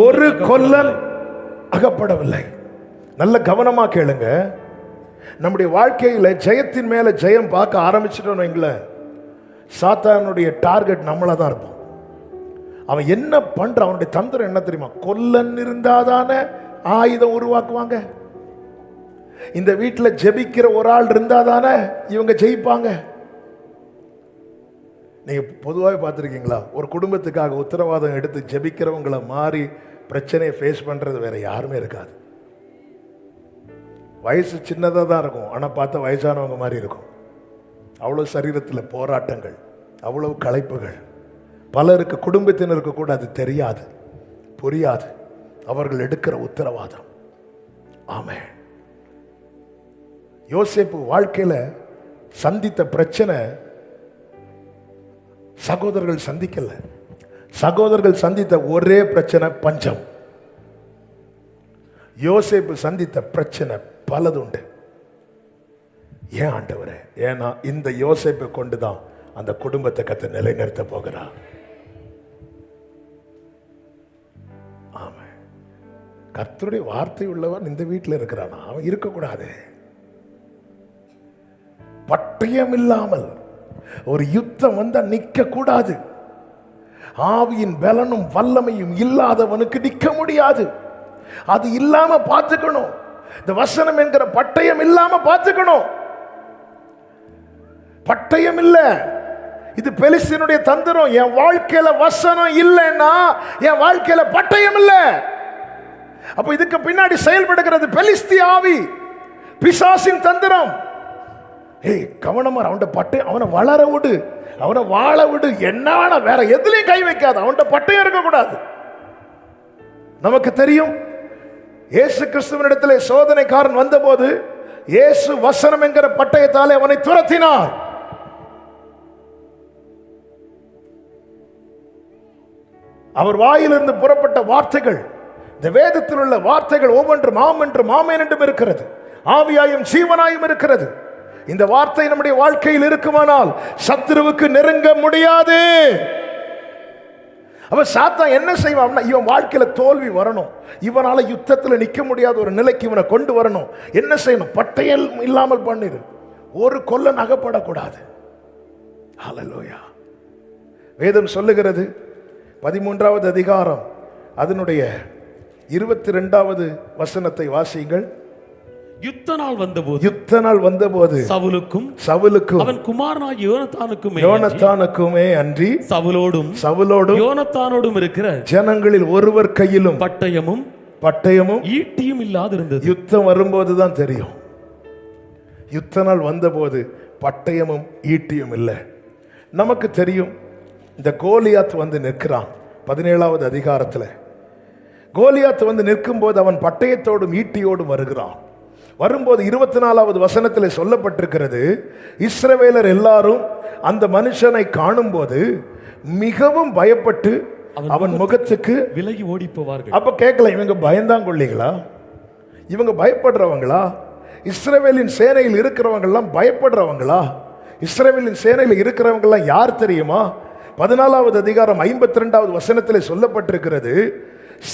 ஒரு கொல்லன் அகப்படவில்லை. நல்ல கவனமா கேளுங்க. நம்முடைய வாழ்க்கையில ஜெயத்தின் மேல ஜெயம் பார்க்க ஆரம்பிச்சிட்டோம் வைங்களேன், சாத்தானுடைய டார்கெட் நம்மள தான் இருப்போம். அவன் என்ன பண்றான்? அவனுடைய தந்திரம் என்ன தெரியுமா? கொல்லன் இருந்தாதானே ஆயுதம் உருவாக்குவாங்க. இந்த வீட்டில் ஜெபிக்கிற ஒரு ஆள் இருந்தாதானே இவங்க ஜெயிப்பாங்க. நீங்க பொதுவாக பார்த்துருக்கீங்களா? ஒரு குடும்பத்துக்காக உத்தரவாதம் எடுத்து ஜெபிக்கிறவங்களை மாறி பிரச்சனையை ஃபேஸ் பண்றது வேற யாருமே இருக்காது. வயசு சின்னதாக தான் இருக்கும், ஆனால் பார்த்தா வயசானவங்க மாதிரி இருக்கும். அவ்வளோ சரீரத்தில் போராட்டங்கள், அவ்வளவு களைப்புகள். பலருக்கு குடும்பத்தினருக்கு கூட அது தெரியாது, புரியாது. அவர்கள் எடுக்கிற உத்தரவாதம். ஆமென். யோசேப்பு வாழ்க்கையில சந்தித்த பிரச்சனை சகோதரர்கள் சந்திக்கல. சகோதரர்கள் சந்தித்த ஒரே பிரச்சனை பஞ்சம். யோசேப்பு சந்தித்த பிரச்சனை பலதுண்டு. ஏன் ஆண்டவரே? ஏன்னா இந்த யோசேப்பை கொண்டுதான் அந்த குடும்பத்தை கத்த நிலைநிறுத்த போகிறார். ஆமா, கர்த்தருடைய வார்த்தை உள்ளவன் இந்த வீட்டில் இருக்கிறானா? அவன் இருக்கக்கூடாது. பட்டயம் இல்லாமல் ஒரு யுத்தம் வந்தா நிக்க கூடாது. ஆவியின் பலனும் வல்லமையும் இல்லாதவனுக்கு நிக்க முடியாது. அது இல்லாம பார்த்துக்கணும். இந்த வசனம் என்கிற பட்டயம் இல்லாம பார்த்துக்கணும். பட்டயம் இல்ல, இது பெலிஸ்தீனுடைய தந்திரம். என் வாழ்க்கையில வசனம் இல்லைன்னா என் வாழ்க்கையில பட்டயம் இல்ல. அப்ப இதுக்கு பின்னாடி செயல்படுகிறது பெலிஸ்தி ஆவி, பிசாசின் தந்திரம். ஏய், கவனமா அவன்கிட்ட பட்டயம், அவனை வளர விடு, அவனை வாழ விடு, என்ன வேணா, வேற எதுலையும் கை வைக்காது. அவன்கிட்ட பட்டயம் இருக்கக்கூடாது. நமக்கு தெரியும், இயேசு கிறிஸ்துவினிடத்திலே சோதனைக்காரன் வந்தபோது இயேசு வசனம் என்கிற பட்டயத்தாலே அவனை துரத்தினார். அவர் வாயிலிருந்து புறப்பட்ட வார்த்தைகள், இந்த வேதத்தில் உள்ள வார்த்தைகள் ஒவ்வொன்றும் ஆம் என்றும் ஆமென் என்றும் இருக்கிறது, ஆவியாயும் ஜீவனாயும் இருக்கிறது. இந்த வார்த்தை நம்முடைய வாழ்க்கையில் இருக்குமானால் சத்துருவுக்கு நெருங்க முடியாது. அவன் சாத்தான் என்ன செய்வான்? இவன் வாழ்க்கையில தோல்வி வரணும், இவனால யுத்தத்தில் நிற்க முடியாத ஒரு நிலைக்கு இவனை கொண்டு வரணும். என்ன செய்யணும்? பட்டயம் இல்லாமல் பண்ணிரு. ஒரு கொல்லன் அகப்படக்கூடாது. ஹல்லேலூயா. வேதம் சொல்லுகிறது 13வது அதிகாரம் அதனுடைய 22வது வசனத்தை வாசியுங்கள். யுத்த நாள் வந்தபோது சவுலுக்கும் அவன் குமாரனாகிய யோனத்தானுக்குமே அன்றி சவுலோடும் யோனத்தானோடும் இருக்கிற ஜனங்களில் ஒருவர் கையிலும் பட்டயமும் ஈட்டியும் இல்லாதிருந்தது. யுத்தம் வரும்போதுதான் தெரியும். யுத்த நாள் வந்தபோது பட்டயமும் ஈட்டியும் இல்லை. நமக்கு தெரியும், இந்த கோலியாத் வந்து நிற்கிறான் 17வது அதிகாரத்தில். கோலியாத் வந்து நிற்கும் போது அவன் பட்டயத்தோடும் ஈட்டியோடும் வருகிறான். வரும்போது 24வது வசனத்தில் சொல்லப்பட்டிருக்கிறது, இஸ்ரவேலர் எல்லாரும் அந்த மனுஷனை காணும் போது மிகவும் பயப்பட்டு அவன் முகத்துக்கு விலகி ஓடி போவார்கள். அப்ப கேட்கல, இவங்க பயந்தாங்கொள்ளிகளா? இவங்க பயப்படுறவங்களா? இஸ்ரவேலின் சேனையில் இருக்கிறவங்க எல்லாம் பயப்படுறவங்களா? இஸ்ரவேலின் சேனையில் இருக்கிறவங்க எல்லாம் யார் தெரியுமா? 14வது அதிகாரம் 52வது வசனத்தில் சொல்லப்பட்டிருக்கிறது,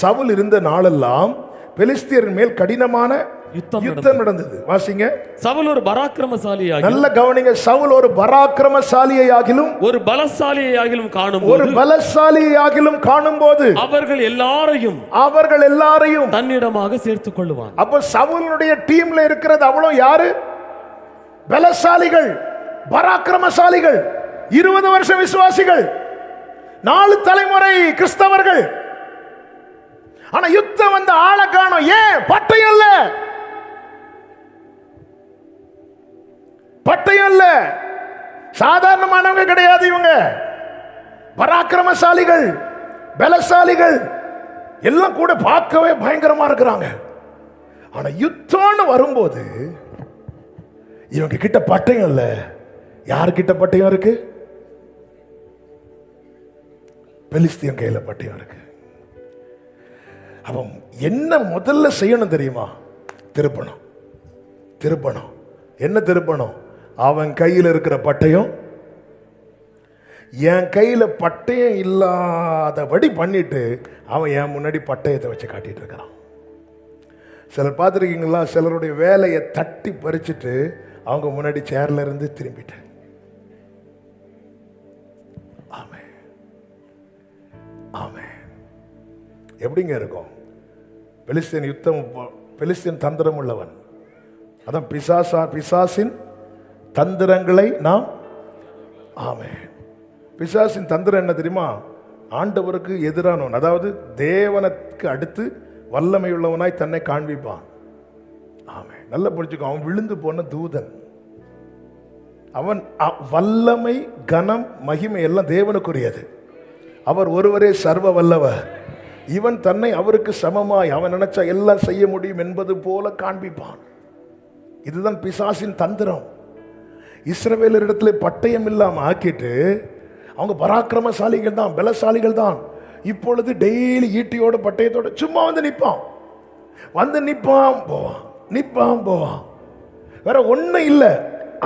சவுல் இருந்த நாளெல்லாம் பெலிஸ்தியரின் மேல் கடினமான யுத்தம் நடந்தது. வாசிங்க. சவுல் ஒரு பராக்கிரமசாலியாகிலும், நல்ல கவனிங்க, சவுல் ஒரு பராக்கிரமசாலியாகிலும் ஒரு பலசாலியாகிலும் காணும்போது அவர்கள் எல்லாரையும் தன்னிடமாக சேர்த்துக் கொள்ளுவான். அப்ப சவுலுடைய டீம்ல இருக்கிறது அவ்வளவு யாரு? பலசாலிகள், பராக்கிரமசாலிகள், 20 வருஷம் விசுவாசிகள், 4 தலைமுறை கிறிஸ்தவர்கள். ஆனா யுத்தம் வந்து ஆளை காணோம். ஏன்? பட்டயம் இல்ல. பட்டயம் இல்ல. சாதாரணமானவங்க கிடையாது இவங்க. பராக்கிரமசாலிகள், பலசாலிகள் எல்லாம் கூட பார்க்கவே பயங்கரமா இருக்கிறாங்க. ஆனா யுத்தம்னு வரும்போது இவங்க கிட்ட பட்டயம் இல்ல. யாருக்கிட்ட பட்டயம் இருக்கு? பெலிஸ்தியன் கையில பட்டயம் இருக்கு. அவன் என்ன முதல்ல செய்யணும் தெரியுமா? திருப்பணும். என்ன திருப்பணும்? அவன் கையில் இருக்கிற பட்டயம் என் கையில பட்டயம் இல்லாதபடி பண்ணிட்டு அவன் என் முன்னாடி பட்டயத்தை வச்சு காட்டிட்டு இருக்கிறான். சிலர் பார்த்துருக்கீங்களா? சிலருடைய வேலையை தட்டி பறிச்சுட்டு அவங்க முன்னாடி சேர்ல இருந்து திரும்பிட்டு. ஆமென். எப்படிங்க இருக்கும்? பெலிஸ்தீன் யுத்தம், பெலிஸ்தீன் தந்திரம் உள்ளவன். அதான் பிசாசின் தந்திரங்களை நாம். ஆமென். பிசாசின் தந்திரம் என்ன தெரியுமா? ஆண்டவருக்கு எதிரானவன், அதாவது தேவனுக்கு அடுத்து வல்லமை உள்ளவனாய் தன்னை காண்பிப்பான். ஆமென். நல்லா புரிஞ்சுக்கோ, அவன் விழுந்து போன தூதன். அவன் வல்லமை, கனம், மகிமை எல்லாம் தேவனுக்குரியது. அவர் ஒருவரே சர்வ வல்லவர். இவன் தன்னை அவருக்கு சமமாய் அவன் நினைச்சா எல்லாம் செய்ய முடியும் என்பது போல காண்பிப்பான். இதுதான் பிசாசின் தந்திரம். இஸ்ரவேலரிடத்துல பட்டயம் இல்லாம ஆக்கிட்டு அவங்க பராக்கிரமசாலிகள் தான், பலசாலிகள் தான். இப்பொழுது டெய்லி ஈட்டியோட பட்டயத்தோட சும்மா வந்து நிற்பான் போவான், நிற்பான் போவான். வேற ஒன்னும் இல்லை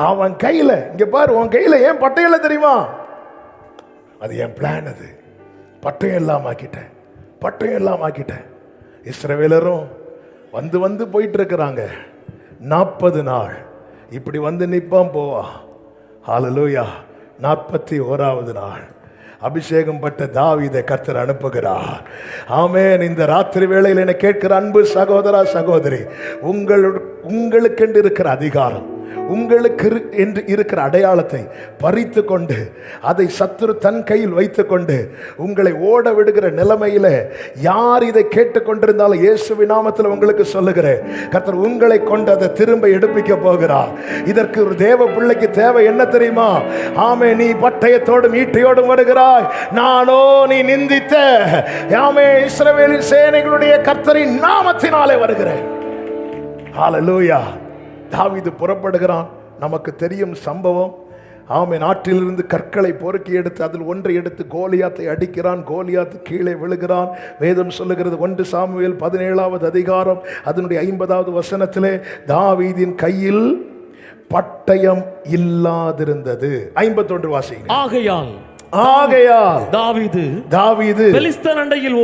அவன் கையில. இங்க பாரு, உன் கையில ஏன் பட்டயம் தெரியுமா? அது என் பிளான். அது பட்டயம் எல்லாம் ஆக்கிட்டேன். இஸ்ரவேலரும் வந்து வந்து போயிட்டு இருக்கிறாங்க. 40 நாள் இப்படி வந்து நிற்பான் போவான். ஹல்லேலூயா. 41வது நாள் அபிஷேகம் பட்ட தாவீதை கர்த்தர் அனுப்புகிறார். ஆமென். இந்த ராத்திரி வேளையில் என்னை கேட்கிற அன்பு சகோதரா, சகோதரி, உங்களுக்கென்று இருக்கிற அதிகாரம், உங்களுக்கு என்று இருக்கிற அடையாளத்தை பறித்து கொண்டு அதை சத்துரு தன் கையில் வைத்துக் கொண்டு உங்களை ஓட விடுகிற நிலைமையில யார் இதை கேட்டுக்கொண்டிருந்தாலும் இயேசுவின் நாமத்தில் உங்களுக்கு சொல்லுகிறேன், கர்த்தர் உங்களை கொண்டு அதை திரும்ப எடுப்பிக்க போகிறார். இதற்கு ஒரு தேவ பிள்ளைக்கு தேவை என்ன தெரியுமா? ஆமே, நீ பட்டயத்தோடும் ஈட்டியோடும் வருகிறாய், நானோ நீ நிந்தித்த ஆமே இஸ்ரவேலின் சேனைகளுடைய கர்த்தரின் நாமத்தினாலே வருகிறேன். ஹல்லேலூயா. தாவீது புறப்படுகிறான். நமக்கு தெரியும் சம்பவம். ஆமென். நாட்டிலிருந்து கற்களை பொறுக்கி எடுத்து அதில் ஒன்றை எடுத்து கோலியாத்தை அடிக்கிறான். கோலியாத்து கீழே விழுகிறான். வேதம் சொல்லுகிறது 1 சாமுவேல் 17வது அதிகாரம் அதனுடைய 50வது வசனத்திலே தாவீதின் கையில் பட்டயம் இல்லாதிருந்தது. 51 வாசிங்க. ஆகையால் தாவீது பெலிஸ்தன் அண்டையில்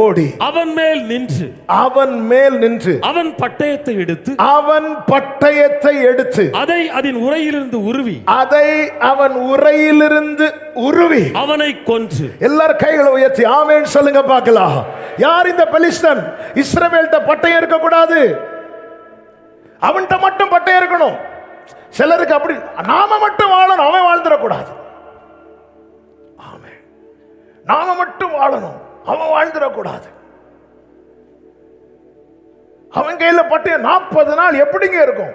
ஓடி அவன் மேல் நின்று அவன் பட்டயத்தை எடுத்து அதை அவன் உரையிலிருந்து உருவி அவனை கொன்று. எல்லாரும் கைகளை உயர்த்தி ஆமென் சொல்லுங்க பார்க்கலாம். யார் இந்த பெலிஸ்தன்? இஸ்ரவேல்ட்ட பட்டயம் இருக்க கூடாது, அவன்கிட்ட மட்டும் பட்டயம் இருக்கணும். சிலருக்கு அப்படி நாம மட்டும் வாழணும், அவன் வாழ்ந்துடக்கூடாது. ஆமென். நாம மட்டும் வாழணும், அவன் வாழ்ந்துடக்கூடாது. அவன் கையில பட்டயம் 40 நாள் எப்படிங்க இருக்கும்?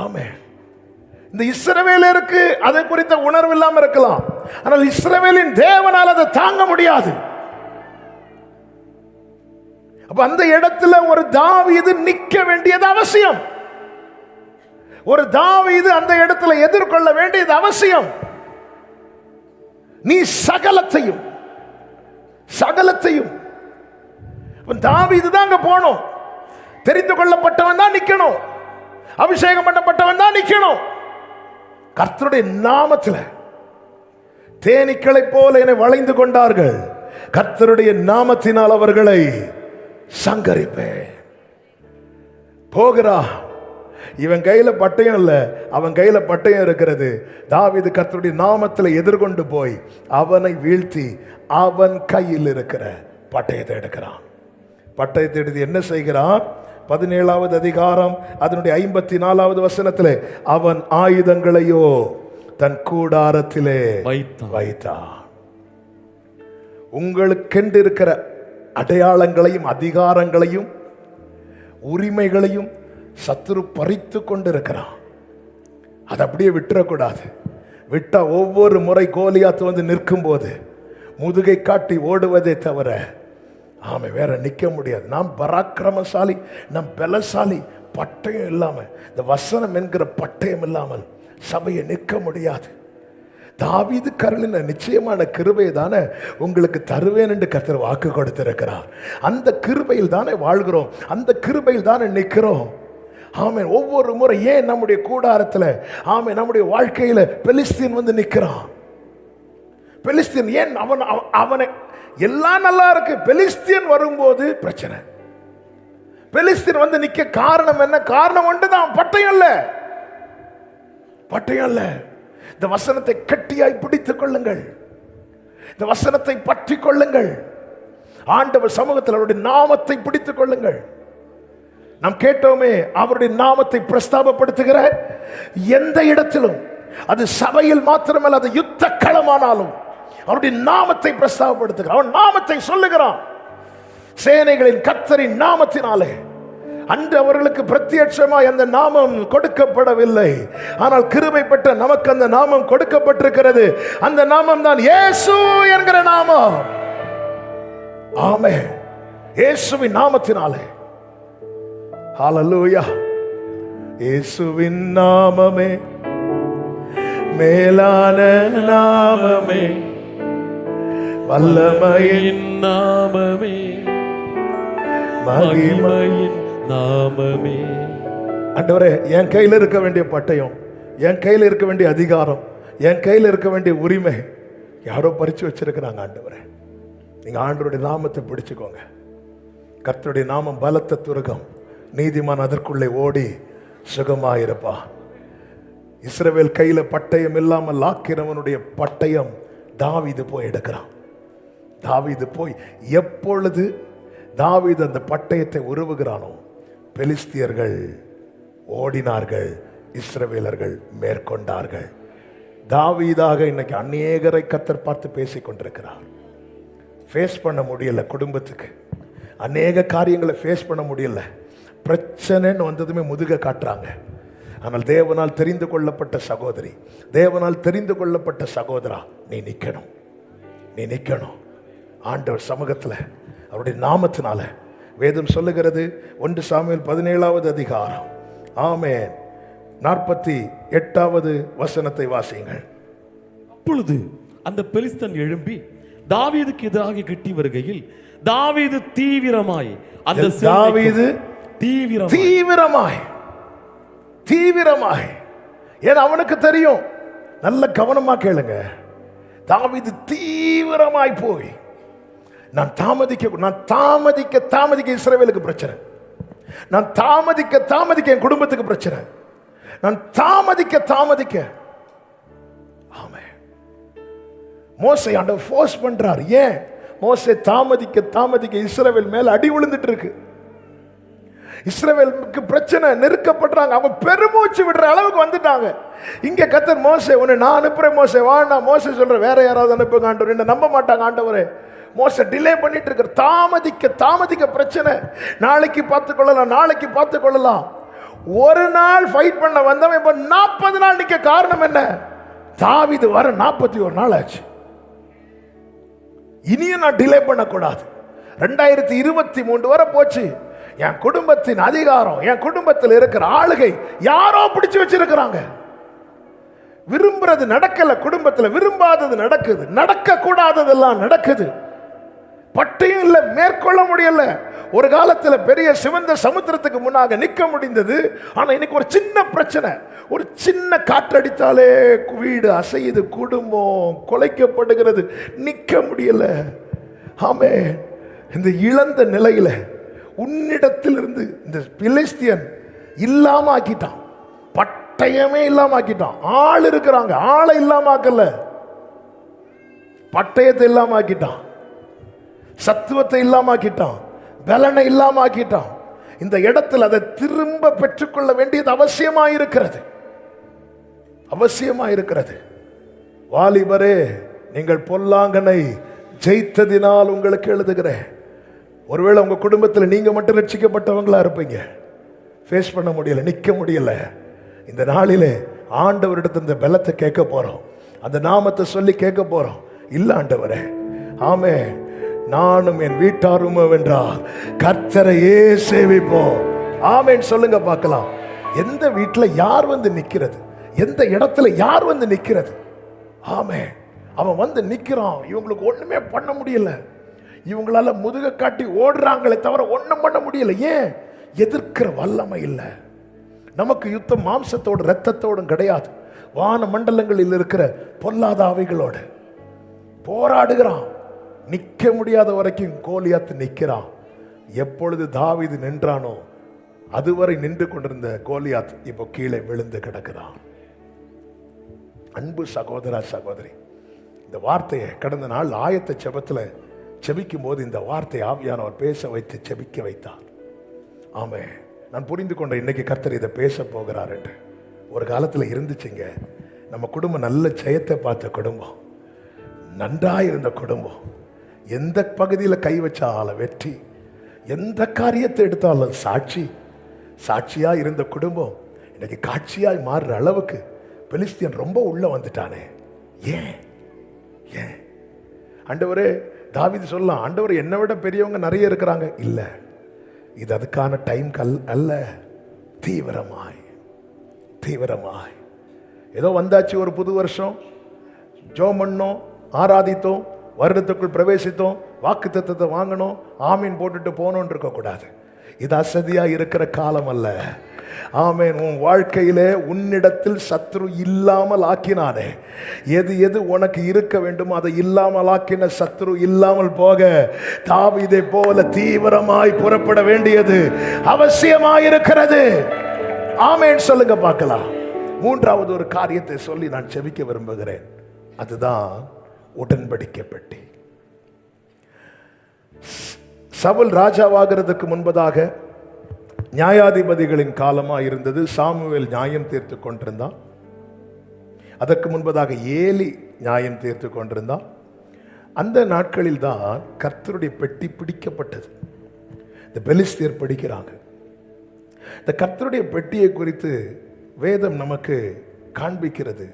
ஆமென். இந்த இஸ்ரவேலருக்கு அதை குறித்த உணர்வு இல்லாம இருக்கலாம், ஆனால் இஸ்ரவேலின் தேவனால் அதை தாங்க முடியாது. அப்ப அந்த இடத்துல ஒரு தாவீது நிற்க வேண்டியது அவசியம். ஒரு தாவீது அந்த இடத்துல எதிர்கொள்ள வேண்டியது அவசியம். நீ சகலத்தையும் தாவீது தான் அங்க போகணும். தெரிந்து கொள்ளப்பட்டவன் தான் நிக்கணும், அபிஷேகம் பண்ணப்பட்டவன் தான் நிக்கணும். கர்த்தருடைய நாமத்தில் தேனீக்களை போல என்னை வளைந்து கொண்டார்கள், கர்த்தருடைய நாமத்தினால் அவர்களை சங்கரிப்பேன். போகிறா. இவன் கையில பட்டயம் இல்ல, அவன் கையில பட்டயம் இருக்கிறது. தாவீது கர்த்தருடைய நாமத்தில் எதிர்கொண்டு போய் அவனை வீழ்த்தி அவன் கையில் இருக்கிற பட்டயத்தை எடுக்கிறான். பட்டயத்தை எடுத்து என்ன செய்கிறான்? 17வது அதிகாரம் அதனுடைய 54வது வசனத்திலே அவன் ஆயுதங்களையோ தன் கூடாரத்திலே வைத்தான். உங்களுக்கென்று இருக்கிற அடையாளங்களையும் அதிகாரங்களையும் உரிமைகளையும் சத்துரு பறித்து கொண்டிருக்கிறான். அதை அப்படியே விட்டுறக்கூடாது. விட்டா ஒவ்வொரு முறை கோலியாத்து வந்து நிற்கும் போது முதுகை காட்டி ஓடுவதே தவிர ஆமை வேற நிற்க முடியாது. நாம் பராக்கிரமசாலி, நாம் பலசாலி. பட்டயம் இல்லாம, இந்த வசனம் என்கிற பட்டயம் இல்லாமல் சபையை நிற்க முடியாது. தாவீது கருளின நிச்சயமான கிருபை தானே உங்களுக்கு தருவேன் என்று கர்த்தர் வாக்கு கொடுத்திருக்கிறார். அந்த கிருபையில் தானே வாழ்கிறோம், அந்த கிருபையில் தானே நிற்கிறோம். ஆமென். ஒவ்வொரு முறை ஏன் நம்முடைய கூடாரத்தில் ஆமென் நம்முடைய வாழ்க்கையில பெலிஸ்தீன் வந்து நிற்கிறான்? பெலிஸ்தீன் ஏன் அவனை எல்லாம் நல்லா இருக்கு, பெலிஸ்தீன் வரும்போது பிரச்சனை. பெலிஸ்தீன் வந்து நிற்க காரணம் என்ன? காரணம் ஒன்றுதான், பட்டயம் இல்ல. இந்த வசனத்தை கட்டியாய் பிடித்துக் கொள்ளுங்கள், இந்த வசனத்தை பற்றி கொள்ளுங்கள், ஆண்டவர் சமூகத்தில் அவருடைய நாமத்தை பிடித்துக் கொள்ளுங்கள். நாம் கேட்டோமே, அவருடைய நாமத்தை பிரஸ்தாபப்படுத்துகிற எந்த இடத்திலும், அது சபையில் மாத்திரமல்ல, அது யுத்த களமானாலும் அவருடைய நாமத்தை பிரஸ்தாபப்படுத்துகிறார். அவன் நாமத்தை சொல்லுகிறான். சேனைகளின் கர்த்தரின் நாமத்தினாலே. அன்று அவர்களுக்கு பிரத்யட்சமாய் அந்த நாமம் கொடுக்கப்படவில்லை, ஆனால் கிருபை பெற்ற நமக்கு அந்த நாமம் கொடுக்கப்பட்டிருக்கிறது. அந்த நாமம் தான் இயேசு என்கிற நாமம். ஆமென். இயேசுவின் நாமத்தினாலே. ஹல்லேலூயா. இயேசுவின் நாமமே மேலான நாமமே, வல்லமையின் நாமமே, மகிமையின் நாமமே. ஆண்டவரே, என் கையில் இருக்க வேண்டிய பட்டயம், என் கையில் இருக்க வேண்டிய அதிகாரம், என் கையில் இருக்க வேண்டிய உரிமை யாரோ பறிச்சு வச்சிருக்கிறாங்க. ஆண்டவரே, நீங்க ஆண்டவருடைய நாமத்தை பிடிச்சுக்கோங்க. கர்த்தருடைய நாமம் பலத்த துருகம், நீதிமான் அதற்குள்ளே ஓடி சுகமாயிருப்பா. இஸ்ரவேல் கையில பட்டயம் இல்லாமல் லாக்கிறவனுடைய பட்டயம் தாவீது போய் எடுக்கிறான். தாவீது போய் எப்பொழுது தாவீது அந்த பட்டயத்தை உருவுகிறானோ, பெலிஸ்தியர்கள் ஓடினார்கள், இஸ்ரவேலர்கள் மேற்கொண்டார்கள். தாவீதாக இன்னைக்கு அநேகரை கர்த்தர் பார்த்து பேசிக் கொண்டிருக்கிறார். ஃபேஸ் பண்ண முடியல, குடும்பத்துக்கு அநேக காரியங்களை ஃபேஸ் பண்ண முடியல. பிரச்சனைன்னு வந்ததுமே முதுக காட்டுறாங்க. ஆனால் தேவனால் தெரிந்து கொள்ளப்பட்ட சகோதரி, தேவனால் தெரிந்து கொள்ளப்பட்ட சகோதரா, நீ நிற்கணும், நீ நிற்கணும். ஆண்டவர் சமூகத்தில் அவருடைய நாமத்தினால. வேதம் சொல்லுகிறது 1 சாமுவேல் 17வது அதிகாரம், ஆமென், 48வது வசனத்தை வாசியுங்கள். அப்பொழுது அந்த பெலிஸ்தன் எழும்பி தாவீதுக்கு எதிராக கிட்டி வருகையில், தாவீது தீவிரமாய் அந்த தாவீது தீவிரமாய் தீவிரமாய், ஏன் அவனுக்கு தெரியும். நல்ல கவனமா கேளுங்க. தாவீது தீவிரமாய் போய், நான் தாமதிக்க இஸ்ரவேலுக்கு பிரச்சனை, நான் தாமதிக்க என் குடும்பத்துக்கு பிரச்சனை, நான் தாமதிக்க. ஆமே, மோசே ஆண்டவர் ஃபோர்ஸ் பண்றார். ஏன்? மோசே தாமதிக்க இஸ்ரவேல் மேல அடி விழுந்துட்டு இருக்கு. இஸ்ரவேலுக்கு பிரச்சனை, நெருக்கப்படுறாங்க, அவங்க பெருமூச்சு விடுற அளவுக்கு வந்துட்டாங்க. இங்க கர்த்தர் மோசே, உன்னை நான் அனுப்புறேன் மோசே வாண்ணா. மோசே சொல்ற, வேற யாராவது அனுப்புங்க ஆண்டவர், என்ன நம்ப மாட்டாங்க ஆண்டவரே. மோசே டிலே பண்ணிட்டு இருக்கிற, தாமதிக்க பிரச்சனை. நாளைக்கு பார்த்துக் கொள்ளலாம். ஒரு நாள் ஃபைட் பண்ண வந்தவன் இப்ப 40 நாள் நிக்க. காரணம் என்ன? தாவீது வர 41 நாள் ஆச்சு. இனியும் நான் டிலே பண்ணக்கூடாது. 2023 வரை போச்சு. என் குடும்பத்தின் அதிகாரம், என் குடும்பத்தில் இருக்கிற ஆளுகை யாரோ பிடிச்சு வச்சிருக்கிறாங்க. விரும்புறது நடக்கல, குடும்பத்தில் விரும்பாதது நடக்குது, நடக்க கூடாததெல்லாம் நடக்குது. பட்டையும் இல்லை, மேற்கொள்ள முடியல. ஒரு காலத்தில் பெரிய சிவந்த சமுத்திரத்துக்கு முன்னாக நிற்க முடிந்தது. ஆனா இன்னைக்கு ஒரு சின்ன பிரச்சனை, ஒரு சின்ன காற்றடித்தாலே வீடு அசையுது, குடும்பம் குலைக்கப்படுகிறது, நிற்க முடியல. ஆமே, இந்த இழந்த நிலையில உன்னிடத்தில் இருந்து இந்த பிலிஸ்தியன் இல்லாம ஆக்கிட்டான். பட்டயமே இல்லாம ஆக்கிட்டான். ஆள் இருக்கிறாங்க, ஆளை இல்லாம ஆக்கல, பட்டயத்தை இல்லாம ஆக்கிட்டான், சத்துவத்தை இல்லாம ஆக்கிட்டான், பலனை இல்லாம ஆக்கிட்டான். இந்த இடத்தில் அதை திரும்ப பெற்றுக்கொள்ள வேண்டியது அவசியமாயிருக்கிறது. வாலிபரே, நீங்கள் பொல்லாங்கனை ஜெயித்ததினால் உங்களுக்கு எழுதுகிறேன். ஒருவேளை உங்க குடும்பத்தில் நீங்க மட்டும் ரட்சிக்கப்பட்டவங்களா இருப்பீங்க, ஃபேஸ் பண்ண முடியல, நிற்க முடியல. இந்த நாளிலே ஆண்டவரிடத்தில் இந்த பலத்தை கேட்க போறோம், அந்த நாமத்தை சொல்லி கேட்க போறோம். இல்ல ஆண்டவரே, ஆமே, நானும் என் வீட்டாரும் வென்றால் கர்த்தரையே சேவிப்போம். ஆமேன் சொல்லுங்க பார்க்கலாம். எந்த வீட்டில் யார் வந்து நிற்கிறது, எந்த இடத்துல யார் வந்து நிற்கிறது? ஆமே, அவன் வந்து நிற்கிறான். இவங்களுக்கு ஒண்ணுமே பண்ண முடியல, இவங்களால முதுக காட்டி ஓடுறாங்களே தவிர ஒண்ணும் பண்ண முடியல. ஏன்? எதிர்க்கிற வல்லமை இல்லை. நமக்கு யுத்தம் மாம்சத்தோடு இரத்தத்தோடும் கிடையாது, வான மண்டலங்களில் இருக்கிற பொல்லாத ஆவிகளோடு போராடுகிறான். நிற்க முடியாத வரைக்கும் கோலியாத்து நிற்கிறான். எப்பொழுது தாவீது நின்றானோ அதுவரை நின்று கொண்டிருந்த கோலியாத் இப்போ கீழே விழுந்து கிடக்குறான். அன்பு சகோதரா சகோதரி, இந்த வார்த்தையை கடந்த நாள் ஆயத்த செபத்தில் செபிக்கும் போது இந்த வார்த்தை ஆவியானவர் பேச வைத்து செபிக்க வைத்தார். ஆமே, நான் புரிந்து கொண்ட இன்னைக்கு கர்த்தர் இதை பேச போகிறார் என்று. ஒரு காலத்தில் இருந்துச்சுங்க, நம்ம குடும்பம் நல்ல ஜெயத்தை பார்த்த குடும்பம், நன்றாயிருந்த குடும்பம், எந்த பகுதியில் கை வச்சால வெற்றி, எந்த காரியத்தை எடுத்தாலும் சாட்சியா இருந்த குடும்பம் இன்னைக்கு காட்சியாய் மாறுற அளவுக்கு பெலிஸ்தியன் ரொம்ப உள்ள வந்துட்டானே. ஏன் ஏன் ஆண்டவரே, தாவீது சொல்லலாம், ஆண்டவர் என்னை விட பெரியவங்க நிறைய இருக்கிறாங்க. இல்ல, இது அதுக்கான டைம் அல்ல. தீவிரமாய் ஏதோ வந்தாச்சு, ஒரு புது வருஷம், ஜெபம் பண்ணோம், ஆராதித்தோம், வருடத்துக்குள் பிரவேசித்தோம், வாக்குத்தத்தத்தை வாங்கணும், ஆமீன் போட்டுட்டு போனோன்னு இருக்கக்கூடாது. இது அசதியா இருக்கிற காலம் அல்ல. ஆமேன். உன் வாழ்க்கையிலே உன்னிடத்தில் சத்ரு இல்லாமல் ஆக்கினானே, எது உனக்கு இருக்க வேண்டுமோ அதை இல்லாமல் ஆக்கின சத்ரு இல்லாமல் போக தாவீதை போல தீவிரமாய் புறப்பட வேண்டியது அவசியமாயிருக்கிறது. ஆமேன் சொல்லுங்க பார்க்கலாம். மூன்றாவது ஒரு காரியத்தை சொல்லி நான் செபிக்க விரும்புகிறேன். அதுதான் உடன்படிக்கை பெட்டி. சவுல் ராஜாவாகிறதுக்கு முன்பதாக நியாயாதிபதிகளின் காலமா இருந்தது. சாமுவேல் நியாயம் தீர்த்து கொண்டிருந்தான். அதற்கு முன்பதாக ஏலி நியாயம் தீர்த்து கொண்டிருந்தான். அந்த நாட்களில் தான் கர்த்தருடைய பெட்டி பிடிக்கப்பட்டது. இந்த பெலிஸ்தியர் படிக்கிறாங்க. இந்த கர்த்தருடைய பெட்டியை குறித்து வேதம் நமக்கு காண்பிக்கிறது.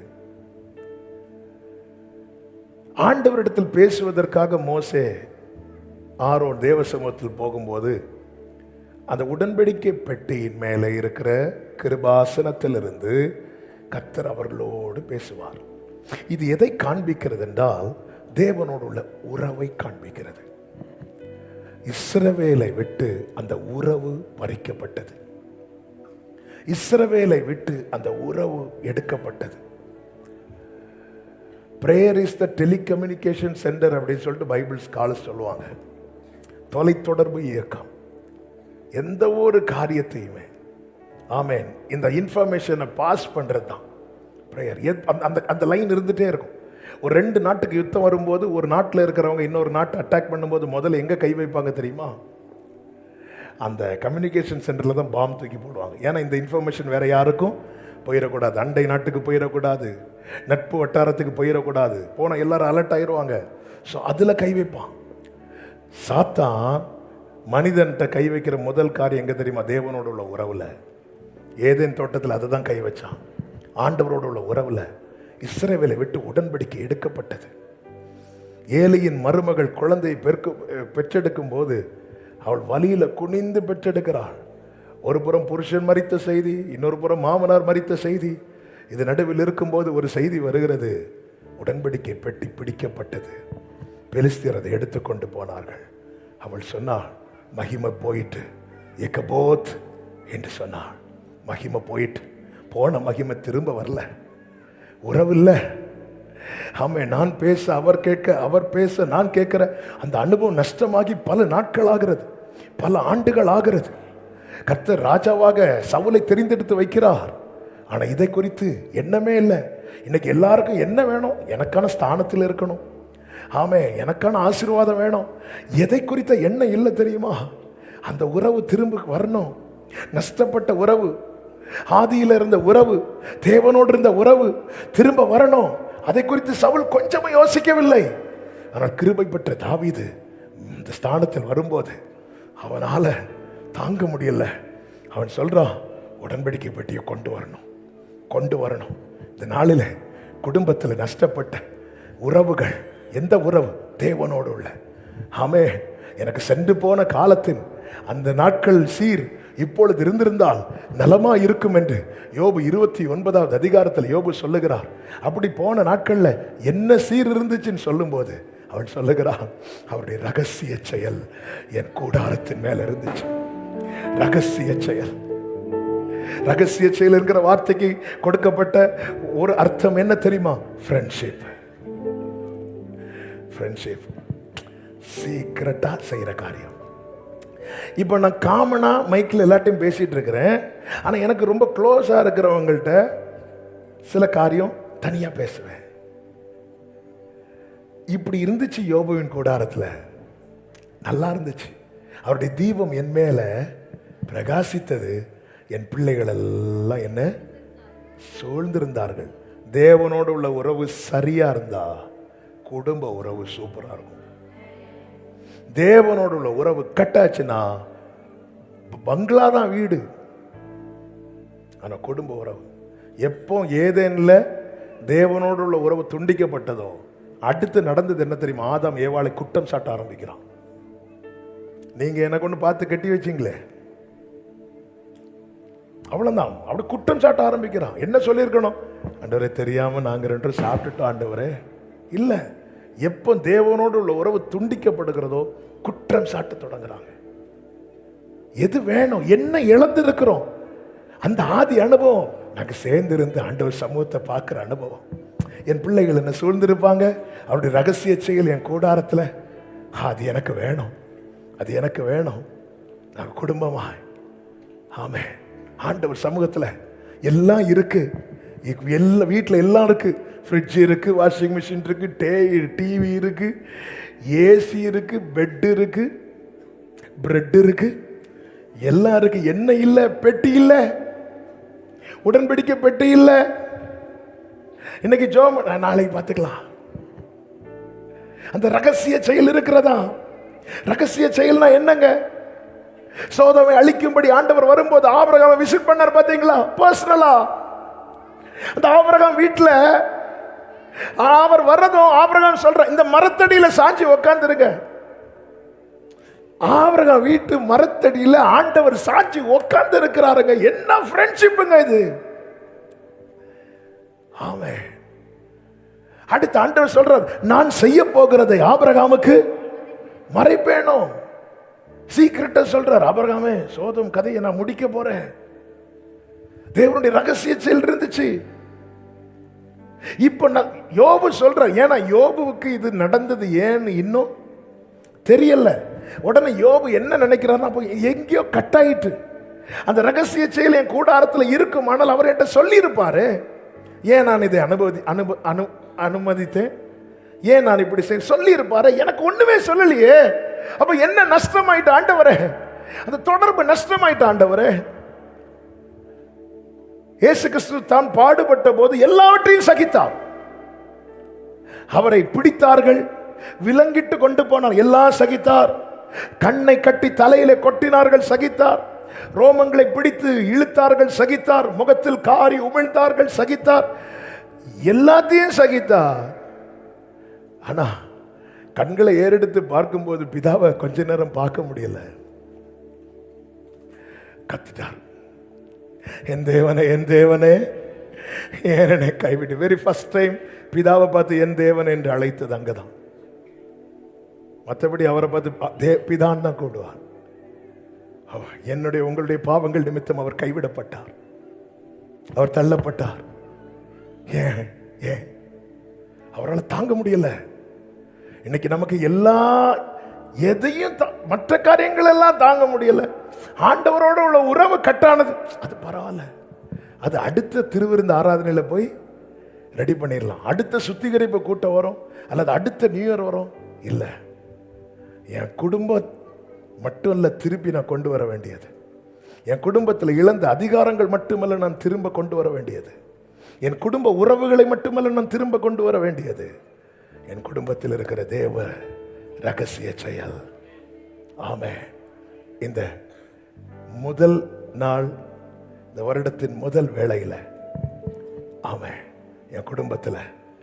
ஆண்டவரிடத்தில் பேசுவதற்காக மோசே ஆரோன் தேவ சமூகத்தில் போகும்போது அந்த உடன்படிக்கை பெட்டியின் மேலே இருக்கிற கிருபாசனத்திலிருந்து கர்த்தர் அவர்களோடு பேசுவார். இது எதை காண்பிக்கிறது என்றால் தேவனோடு உள்ள உறவை காண்பிக்கிறது. இஸ்ரவேலை விட்டு அந்த உறவு பறிக்கப்பட்டது. இஸ்ரவேலை விட்டு அந்த உறவு எடுக்கப்பட்டது. Prayer is the telecommunication centre அப்படின்னு சொல்லிட்டு பைபிள் ஸ்காலர்ஸ் சொல்லுவாங்க. தொலைத்தொடர்பு இயக்கம். எந்த ஒரு காரியத்தையுமே ஆமேன் இந்த இன்ஃபர்மேஷனை பாஸ் பண்றது தான் பிரேயர். அந்த லைன் இருந்துட்டே இருக்கும். ஒரு 2 நாட்டுக்கு யுத்தம் வரும்போது ஒரு நாட்டில் இருக்கிறவங்க இன்னொரு நாட்டை அட்டாக் பண்ணும்போது முதல்ல எங்கே கை வைப்பாங்க தெரியுமா? அந்த கம்யூனிகேஷன் சென்டரில் தான் பாம்பு தூக்கி போடுவாங்க. ஏன்னா இந்த இன்ஃபர்மேஷன் வேற யாருக்கும் போயிடக்கூடாது, அண்டை நாட்டுக்கு போயிடக்கூடாது, நட்பு வட்டாரத்துக்கு போயிடக்கூடாது. போனால் எல்லாரும் அலர்ட் ஆயிடுவாங்க. ஸோ அதில் கை வைப்பான். சாத்தான் மனிதன்கிட்ட கை வைக்கிற முதல் காரியம் எங்கே தெரியுமா? தேவனோட உள்ள உறவில். ஏதேன் தோட்டத்தில் அதை தான் கை வச்சான். ஆண்டவரோட உள்ள உறவில் இஸ்ரவேலை விட்டு உடன்படிக்கை எடுக்கப்பட்டது. ஏலியின் மருமகள் குழந்தையை பெற்றெடுக்கும் போது அவள் வலியில குனிந்து பெற்றெடுக்கிறாள். ஒரு புறம் புருஷன் மரித்த செய்தி, இன்னொரு புறம் மாமனார் மரித்த செய்தி. இது நடுவில் இருக்கும்போது ஒரு செய்தி வருகிறது, உடன்படிக்கை பெட்டி பிடிக்கப்பட்டது. பெலிஸ்தியர் அதை எடுத்துக்கொண்டு போனார்கள். அவள் சொன்னாள், மகிமை போயிட்டு எக்கபோத் என்று சொன்னாள். மகிமை போயிட்டு, போன மகிமை திரும்ப வரல. உறவு இல்லை. ஆமே, நான் பேச அவர் கேட்க, அவர் பேச நான் கேட்கிற அந்த அனுபவம் நஷ்டமாகி பல நாட்கள் ஆகிறது, பல ஆண்டுகள் ஆகிறது. கர்த்தர் ராஜாவாக சவுலை தெரிந்தெடுத்து வைக்கிறார். ஆனா இதை குறித்து எண்ணமே இல்லை. இன்னைக்கு எல்லாருக்கும் என்ன வேணும்? எனக்கான ஸ்தானத்தில் இருக்கணும், ஆமே, எனக்கான ஆசீர்வாதம் வேணும். எதை குறித்த எண்ணம் இல்லை தெரியுமா? அந்த உறவு திரும்ப வரணும். நஷ்டப்பட்ட உறவு, ஆதியில் இருந்த உறவு, தேவனோடு இருந்த உறவு திரும்ப வரணும். அதை குறித்து சவுல் கொஞ்சமும் யோசிக்கவில்லை. ஆனால் கிருபை பெற்ற தாவீது இந்த ஸ்தானத்தில் வரும்போது அவனால தாங்க முடியல. அவன் சொல்றான், உடன்படிக்கை பெட்டியை கொண்டு வரணும். இந்த நாளில் குடும்பத்தில் நஷ்டப்பட்ட உறவுகள், எந்த உறவு? தேவனோடு உள்ள. ஆமே, எனக்கு சென்று போன காலத்தின் அந்த நாட்கள் சீர் இப்பொழுது இருந்திருந்தால் நலமா இருக்கும் என்று யோபு 29வது அதிகாரத்தில் யோபு சொல்லுகிறார். அப்படி போன நாட்கள்ல என்ன சீர் இருந்துச்சுன்னு சொல்லும் போது அவன் சொல்லுகிறான், அவருடைய ரகசிய செயல் என் கூடாரத்தின் மேல இருந்துச்சு. ரகசிய செயல். ரகசிய செயல் என்கிற வார்த்தைக்கு கொடுக்கப்பட்ட ஒரு அர்த்தம் என்ன தெரியுமா? ஃப்ரெண்ட்ஷிப். சீக்கிரட்டா செய்யற காரியம். இப்போ நான் காமனா மைக்கில் எல்லாத்தையும் பேசிட்டு இருக்கிறேன். ஆனால் எனக்கு ரொம்ப க்ளோஸாக இருக்கிறவங்கள்ட்ட சில காரியம் தனியாக பேசுவேன். இப்படி இருந்துச்சு யோபுவின் கூடாரத்தில். நல்லா இருந்துச்சு. அவருடைய தீபம் என் மேல பிரகாசித்தது. என் பிள்ளைகள் எல்லாம் என்ன சூழ்ந்திருந்தார்கள். தேவனோடு உள்ள உறவு சரியா இருந்தா குடும்ப உறவு சூப்பரா இருக்கும். தேவனோடு உள்ள உறவு கட்டாச்சுன்னா பங்களா தான் வீடு. ஆனா குடும்ப உறவு எப்போ ஏதேன்ல தேவனோடு உள்ள உறவு துண்டிக்கப்பட்டதோ அடுத்து நடந்தது என்ன தெரியுமா? ஆதாம் ஏவாளை குற்றம் சாட்ட ஆரம்பிக்கிறான். நீங்க என்ன கொண்டு பார்த்து கட்டி வச்சிங்களே, அவ்வளவுதான். அப்படி குற்றம் சாட்ட ஆரம்பிக்கிறான். என்ன சொல்லியிருக்கணும்? ஆண்டவரே தெரியாம நாங்க ரெண்டு சாப்பிட்டுட்டோம் ஆண்டவரே. இல்ல, எப்போ தேவனோடு உள்ள உறவு துண்டிக்கப்படுகிறதோ குற்றம் சாட்ட தொடங்குறாங்க. எது வேணும், என்ன இழந்திருக்கிறோம்? அந்த ஆதி அனுபவம், நாங்க சேர்ந்து இருந்து ஆண்டவர் சமூகத்தை பார்க்கிற அனுபவம். என் பிள்ளைகள் என்ன சூழ்ந்திருப்பாங்க, அவருடைய ரகசிய செயல் என் கூடாரத்தில், அது எனக்கு வேணும், அது எனக்கு வேணும். நாங்க குடும்பமா ஆமே ஆண்டவர் சமூகத்தில் எல்லாம் இருக்கு. எல்லா வீட்டில் எல்லாம் இருக்கு. ஃப்ரிட்ஜ் இருக்கு, வாஷிங் மிஷின் இருக்கு, டிவி இருக்கு, ஏசி இருக்கு, பெட் இருக்கு, பிரெட் இருக்கு, எல்லாம் இருக்கு. என்ன இல்லை? பெட்டி இல்லை, உடன்படிக்கை பெட்டி இல்லை. இன்னைக்கு ஜோம் நாளைக்கு பார்த்துக்கலாம். அந்த ரகசிய செயல் இருக்கிறதா? ரகசிய செயல்னா என்னங்க? சோதோமை அழிக்கும்படி ஆண்டவர் வரும்போது ஆபிரகாமை விசிட் பண்ணார் பாத்தீங்களா? பர்சனலா அந்த ஆபிரகாம் வீட்டுல அவர் வர்றதும் ஆபிரகாம் சொல்ற, இந்த மரத்தடியில சாஞ்சி உட்கார்ந்துருங்க. ஆபிரகாம் வீட்டு மரத்தடியில ஆண்டவர் சாட்சி உட்கார்ந்து இருக்கிறாருங்க. என்ன ஃப்ரெண்ட்ஷிப்புங்க இது! ஆமே. அடுத்த ஆண்டவர் சொல்றார், நான் செய்ய போகிறதை ஆபிரகாமுக்கு மறைப்பேனோ. சீக்கிரட்டா சொல்றார், ஆபிரகாமே சோதம் கதையை நான் முடிக்க போறேன். தேவனுடைய ரகசிய செயல் இருந்துச்சு. இப்ப யோபு சொல்ற, ஏன்னா யோபுவுக்கு இது நடந்தது ஏன்னு இன்னும் தெரியல. உடனே யோபு என்ன நினைக்கிறார்னா, எங்கேயோ கட் ஆயிட்டு அந்த ரகசிய செயல் என் கூடாரத்தில் இருக்கும். ஆனால் அவர் என்கிட்ட சொல்லி இருப்பாரு. ஏன் நான் இதை அனுமதித்தேன்? ஏன் நான் இப்படி சொல்லி இருப்பாரு? எனக்கு ஒண்ணுமே சொல்லலையே. அப்ப என்ன நஷ்டமாயிட்டு ஆண்டவரே? அந்த தொடர்பு நஷ்டமாயிட்டு ஆண்டவரே. இயேசு கிறிஸ்து தான் பாடுபட்ட போது எல்லாவற்றையும் சகித்தார். அவரை பிடித்தார்கள், விலங்கிட்டு கொண்டு போனார், எல்லாம் சகித்தார். கண்ணை கட்டி தலையிலே கொட்டினார்கள், சகித்தார். ரோமங்களை பிடித்து இழுத்தார்கள், சகித்தார். முகத்தில் காரி உமிழ்ந்தார்கள், சகித்தார். எல்லாத்தையும் சகித்தார். ஆனா கண்களை ஏறெடுத்து பார்க்கும்போது பிதாவை கொஞ்ச நேரம் பார்க்க முடியல. கத்திட்டார், என் தேவனே என் தேவனே ஏன் என்னை கைவிட்டு. வெரி ஃபர்ஸ்ட் டைம் பிதாவை பார்த்து என் தேவன் என்று அழைத்தது அங்கதான். மற்றபடி அவரை பார்த்து பிதான் தான் கூடுவார். என்னுடைய உங்களுடைய பாவங்கள் நிமித்தம் அவர் கைவிடப்பட்டார், அவர் தள்ளப்பட்டார். ஏன் ஏன் அவரால் தாங்க முடியல. இன்னைக்கு நமக்கு எல்லா எதையும் மற்ற காரியங்கள் எல்லாம் தாங்க முடியல. ஆண்டவரோட உள்ள உறவு கட்டானது, அது பரவாயில்ல. அது அடுத்த திருவிருந்து ஆராதனையில போய் ரெடி பண்ணிடலாம். அடுத்த சுத்திகரிப்பு கூட்டம் வரும், அல்லது அடுத்த நியூ இயர் வரும். இல்ல, என் குடும்பம் மட்டும் இல்ல திருப்பி நான் கொண்டு வர வேண்டியது. என் குடும்பத்தில் இழந்த அதிகாரங்கள் மட்டுமல்ல நான் திரும்ப கொண்டு வர வேண்டியது. என் குடும்ப உறவுகளை மட்டுமல்ல நான் திரும்ப கொண்டு வர வேண்டியது. என் குடும்பத்தில் இருக்கிற தேவ ரகசிய செயல். ஆமே. இந்த முதல் நாள், இந்த வருடத்தின் முதல் வேளையில, ஆமே, என் குடும்பத்தில்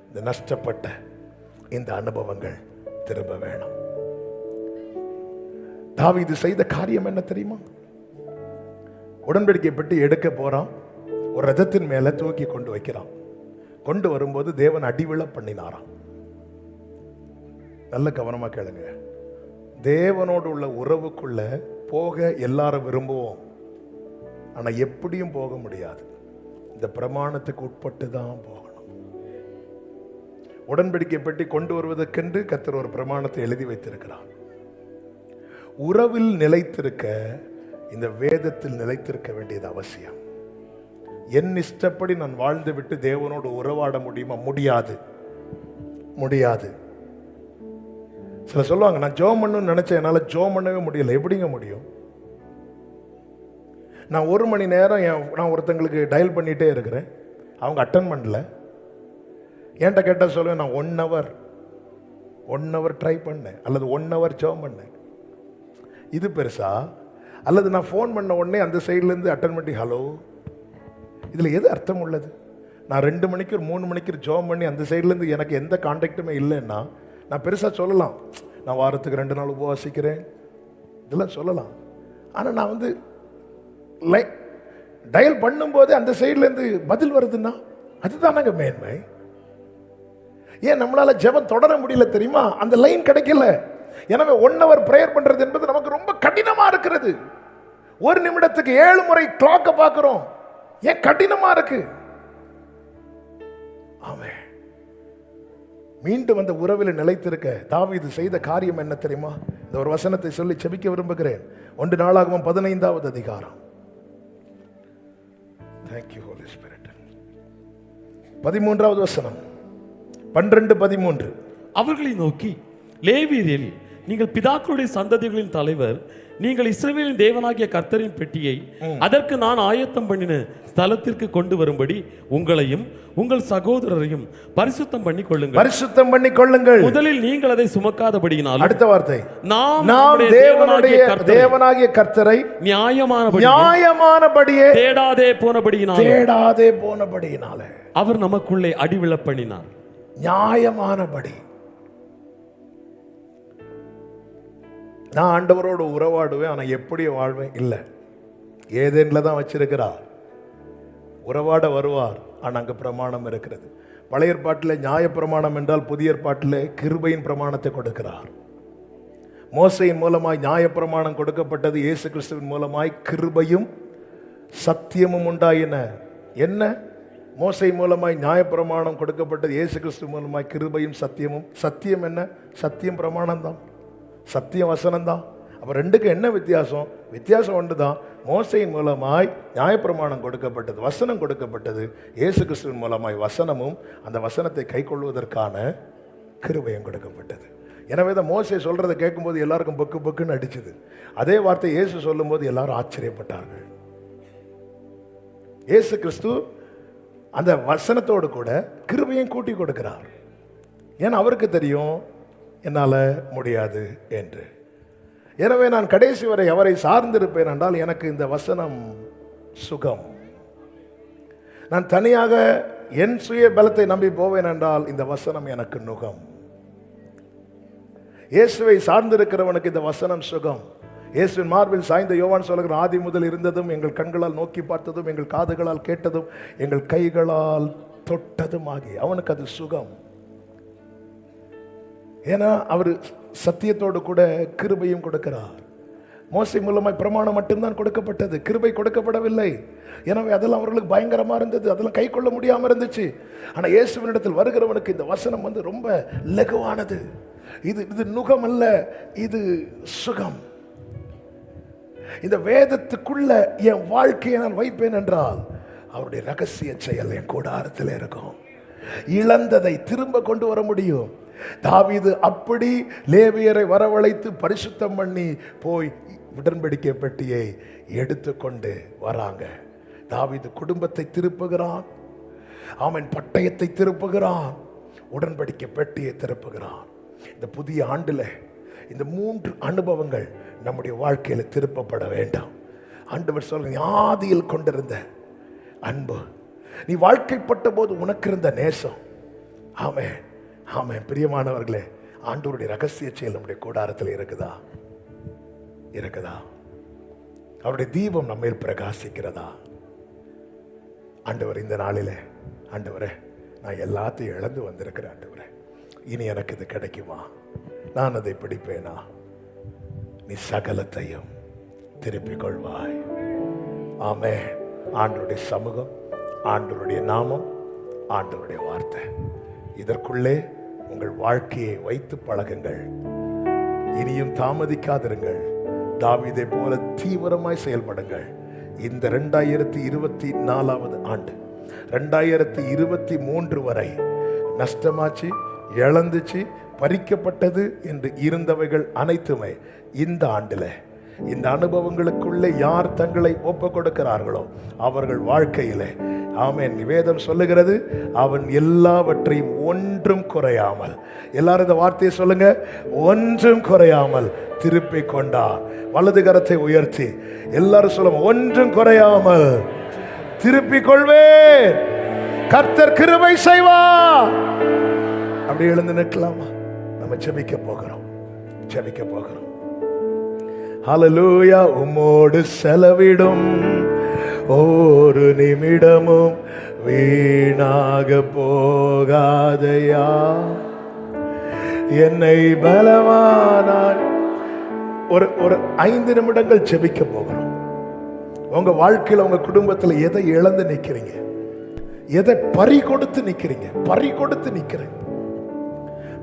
இந்த நஷ்டப்பட்ட இந்த அனுபவங்கள் திரும்ப வேணும். தாவீது செய்த காரியம் என்ன தெரியுமா? உடன்படிக்கை பெட்டி எடுக்க போறான், ஒரு ரதத்தின் மேல தூக்கி கொண்டு வைக்கிறான். கொண்டு வரும்போது தேவன் அடிவிழ பண்ணினாராம். நல்ல கவனமா கேளுங்க. தேவனோடு உள்ள உறவுக்குள்ள போக எல்லாரும் விரும்புவோம், ஆனா எப்படியும் போக முடியாது. இந்த பிரமாணத்துக்கு உட்பட்டு தான் போகணும். உடன்படிக்கை பெட்டி கொண்டு வருவதற்கென்று கர்த்தர் ஒரு பிரமாணத்தை எழுதி வைத்திருக்கிறார். உறவில் நிலைத்திருக்க இந்த வேதத்தில் நிலைத்திருக்க வேண்டியது அவசியம். என் இஷ்டப்படி நான் வாழ்ந்து விட்டு தேவனோடு உறவாட முடியுமா? முடியாது, முடியாது. சில சொல்லுவாங்க, நான் ஜோம் பண்ணணும்னு நினைச்சேன், என்னால ஜோம் பண்ணவே முடியல. எப்படிங்க முடியும்? நான் 1 மணி நேரம் நான் ஒருத்தங்களுக்கு டயல் பண்ணிட்டே இருக்கிறேன், அவங்க அட்டன் பண்ணல. என்கிட்ட கேட்டால் சொல்லுவேன், நான் 1 hour ட்ரை பண்ணேன், அல்லது 1 hour ஜோம் பண்ணேன். இது பெருசா? அல்லது நான் ஃபோன் பண்ண உடனே அந்த சைட்லேருந்து அட்டன் பண்ணி ஹலோ, இதில் எது அர்த்தம் உள்ளது? நான் 2 மணிக்கு 3 மணிக்கு ஜோம் பண்ணி அந்த சைட்லேருந்து எனக்கு எந்த கான்டாக்டுமே இல்லைன்னா நான் பெருசாக சொல்லலாம், நான் வாரத்துக்கு 2 நாள் உபவாசிக்கிறேன், இதெல்லாம் சொல்லலாம். ஆனால் நான் வந்து டயல் பண்ணும்போது அந்த சைட்லேருந்து பதில் வருதுன்னா அதுதானங்க மேன்மை. ஏன் நம்மளால ஜெபம் தொடர முடியல தெரியுமா? அந்த லைன் கிடைக்கல. எனவே 1 hour பிரேயர் பண்றது என்பது நமக்கு ரொம்ப கடினமா இருக்கிறது. 1 நிமிடத்துக்கு 7 முறை கிளாக்க பார்க்கிறோம். ஏன் கடினமா இருக்கு? ஆமென். மீண்டும் அந்த உறவில் நிலைத்திருக்க தாவீது செய்த காரியம் என்ன தெரியுமா? இந்த ஒரு வசனத்தை சொல்லி செபிக்க விரும்புகிறேன். 1 நாளாகமம் 15வது அதிகாரம். Thank you Holy Spirit. 13வது வசனம். 12-13. அவர்களை நோக்கி, லேவியரில் நீங்கள் பிதாக்களுடைய சந்ததிகளின் தலைவர், நீங்கள் இஸ்ரவேலின் தேவனாகிய கர்த்தரின் பெட்டியை அதற்கு நான் ஆயத்தம் பண்ணின ஸ்தலத்திற்கு கொண்டு வரும்படி உங்களையும் உங்கள் சகோதரரையும் பரிசுத்தம் பண்ணி கொள்ளுங்கள். பரிசுத்தம் பண்ணி கொள்ளுங்கள். முதலில் நீங்கள் அதை சுமக்காதபடியினால், அடுத்த வார்த்தை, நாம் தேவனாகிய கர்த்தரை நியாயமானபடியே தேடாதே போனபடியினால அவர் நமக்குள்ளே அடிவிழ பண்ணினார். நியாயமானபடி. நான் ஆண்டவரோடு உறவாடுவேன், ஆனால் எப்படி வாழ்வேன் இல்லை. ஏதேன்ல தான் வச்சிருக்கிறார். உறவாட வருவார், ஆனால் அங்கே பிரமாணம் இருக்கிறது. பழைய ஏற்பாட்டில் நியாய பிரமாணம் என்றால் புதிய ஏற்பாட்டில் கிருபையின் பிரமாணத்தை கொடுக்கிறார். மோசையின் மூலமாய் நியாய பிரமாணம் கொடுக்கப்பட்டது. இயேசு கிறிஸ்துவின் மூலமாய் கிருபையும் சத்தியமும் உண்டாயின. என்ன? மோசை மூலமாய் நியாய பிரமாணம் கொடுக்கப்பட்டது, இயேசு கிறிஸ்து மூலமாய் கிருபையும் சத்தியமும். சத்தியம் என்ன? சத்தியம் பிரமாணம் தான், சத்தியம் வசனம் தான். அப்போ ரெண்டுக்கும் என்ன வித்தியாசம்? வித்தியாசம் ஒன்று தான். மோசையின் மூலமாய் நியாயப்பிரமாணம் கொடுக்கப்பட்டது, வசனம் கொடுக்கப்பட்டது. இயேசு கிறிஸ்துவின் மூலமாய் வசனமும் அந்த வசனத்தை கை கொள்வதற்கான கிருபையும் கொடுக்கப்பட்டது. எனவே தான் மோசை சொல்றதை கேட்கும்போது எல்லாருக்கும் பொக்கு பொக்குன்னு அடிச்சது. அதே வார்த்தை இயேசு சொல்லும் போது எல்லாரும் ஆச்சரியப்பட்டார்கள். இயேசு கிறிஸ்து அந்த வசனத்தோடு கூட கிருபையும் கூட்டி கொடுக்கிறார். ஏன்னா அவருக்கு தெரியும் என்னால் முடியாது என்று. எனவே நான் கடைசி வரை அவரை சார்ந்திருப்பேன் என்றால் எனக்கு இந்த வசனம் சுகம். நான் தனியாக என் சுய பலத்தை நம்பி போவேன் என்றால் இந்த வசனம் எனக்கு நுகம். இயேசுவை சார்ந்திருக்கிறவனுக்கு இந்த வசனம் சுகம். இயேசுவின் மார்பில் சாய்ந்த யோவான் சொல்லுகிற, ஆதி முதல் இருந்ததும், எங்கள் கண்களால் நோக்கி பார்த்ததும், எங்கள் காதுகளால் கேட்டதும், எங்கள் கைகளால் தொட்டதும் ஆகி அவனுக்கு அது சுகம். ஏன்னா அவர் சத்தியத்தோடு கூட கிருபையும் கொடுக்கிறார். மோசை மூலமாய் பிரமாணம் மட்டும்தான் கொடுக்கப்பட்டது, கிருபை கொடுக்கப்படவில்லை. எனவே அதெல்லாம் அவர்களுக்கு பயங்கரமா இருந்தது, அதெல்லாம் கை கொள்ள முடியாம இருந்துச்சு. ஆனா இயேசுவினிடத்தில் வருகிறவனுக்கு இந்த வசனம் வந்து ரொம்ப லகுவானது. இது நுகம் அல்ல, இது சுகம். இந்த வேதத்துக்குள்ள என் வாழ்க்கையை நான் வைப்பேன் என்றால் அவருடைய ரகசிய செயல் என் கூடாரத்தில் இருக்கும். இழந்ததை திரும்ப கொண்டு வர முடியும். தாவீது அப்படி லேவியரை வரவழைத்து பரிசுத்தம் பண்ணி போய் உடன்படிக்கை பெட்டியை எடுத்துக்கொண்டு வராங்க. தாவீது குடும்பத்தை திருப்புகிறான், அவன் பட்டயத்தை திருப்புகிறான், உடன்படிக்கை பெட்டியை திருப்புகிறான். இந்த புதிய ஆண்டுல இந்த 3 அனுபவங்கள் நம்முடைய வாழ்க்கையில திருப்பப்பட வேண்டாம். ஆண்டவர் சொல்ற, ஆதியில் கொண்டிருந்த அன்பு, நீ வாழ்க்கைப்பட்ட போது உனக்கு இருந்த நேசம். ஆமென், ஆமென். பிரியமானவர்களே, ஆண்டவருடைய ரகசிய செயல் நம்முடைய கூடாரத்தில் இருக்குதா? இருக்குதா? அவருடைய தீபம் நம்மேல் பிரகாசிக்கிறதா? ஆண்டவர் இந்த நாளிலே, ஆண்டவரே நான் எல்லாத்தையும் இழந்து வந்திருக்கிறேன், ஆண்டவரே இனி எனக்கு இது கிடைக்குமா? நான் அதை பிடிப்பேனா? நீ சகலத்தையும் திருப்பிக் கொள்வாய். ஆமென். ஆண்டவருடைய சமூகம், ஆண்டவருடைய நாமம், ஆண்டவருடைய வார்த்தை, இதற்குள்ளே உங்கள் வாழ்க்கையை வைத்து பழகுங்கள். இனியும் தாமதிக்காதிருங்கள். தாவீதை போல தீவிரமாய் செயல்படுங்கள். இந்த 2024வது ஆண்டு, 2023 வரை நஷ்டமாச்சு, இழந்துச்சு, பறிக்கப்பட்டது என்று இருந்தவைகள் அனைத்துமே இந்த ஆண்டில், இந்த அனுபவங்களுக்குள்ளே யார் தங்களை ஒப்பு கொடுக்கிறார்களோ அவர்கள் வாழ்க்கையிலே ஆமென். வேதம் சொல்லுகிறது அவன் எல்லாவற்றையும் ஒன்றும் குறையாமல், எல்லாரும் இந்த வார்த்தையை சொல்லுங்க, ஒன்றும் குறையாமல் திருப்பி கொண்டார். வலது கரத்தை உயர்த்தி எல்லாரும் சொல்லுங்க, ஒன்றும் குறையாமல் திருப்பிக் கொள்வேன், கர்த்தர் கிருபை செய்வார். அப்படி எழுந்து நிற்கலாமா? நம்ம ஜெபிக்க போகிறோம், ஜெபிக்க போகிறோம். ஹல்லேலூயா. உம்மோடு செலவிடும் ஒரு நிமிடமும் வீணாக போகாதையா, என்னை பலவானாய். ஒரு 5 நிமிடங்கள் ஜெபிக்க போகிறோம். உங்க வாழ்க்கையில், உங்க குடும்பத்தில் எதை இழந்து நிற்கிறீங்க? எதை பறி கொடுத்து நிற்கிறீங்க? பறி கொடுத்து நிற்கிறேன்,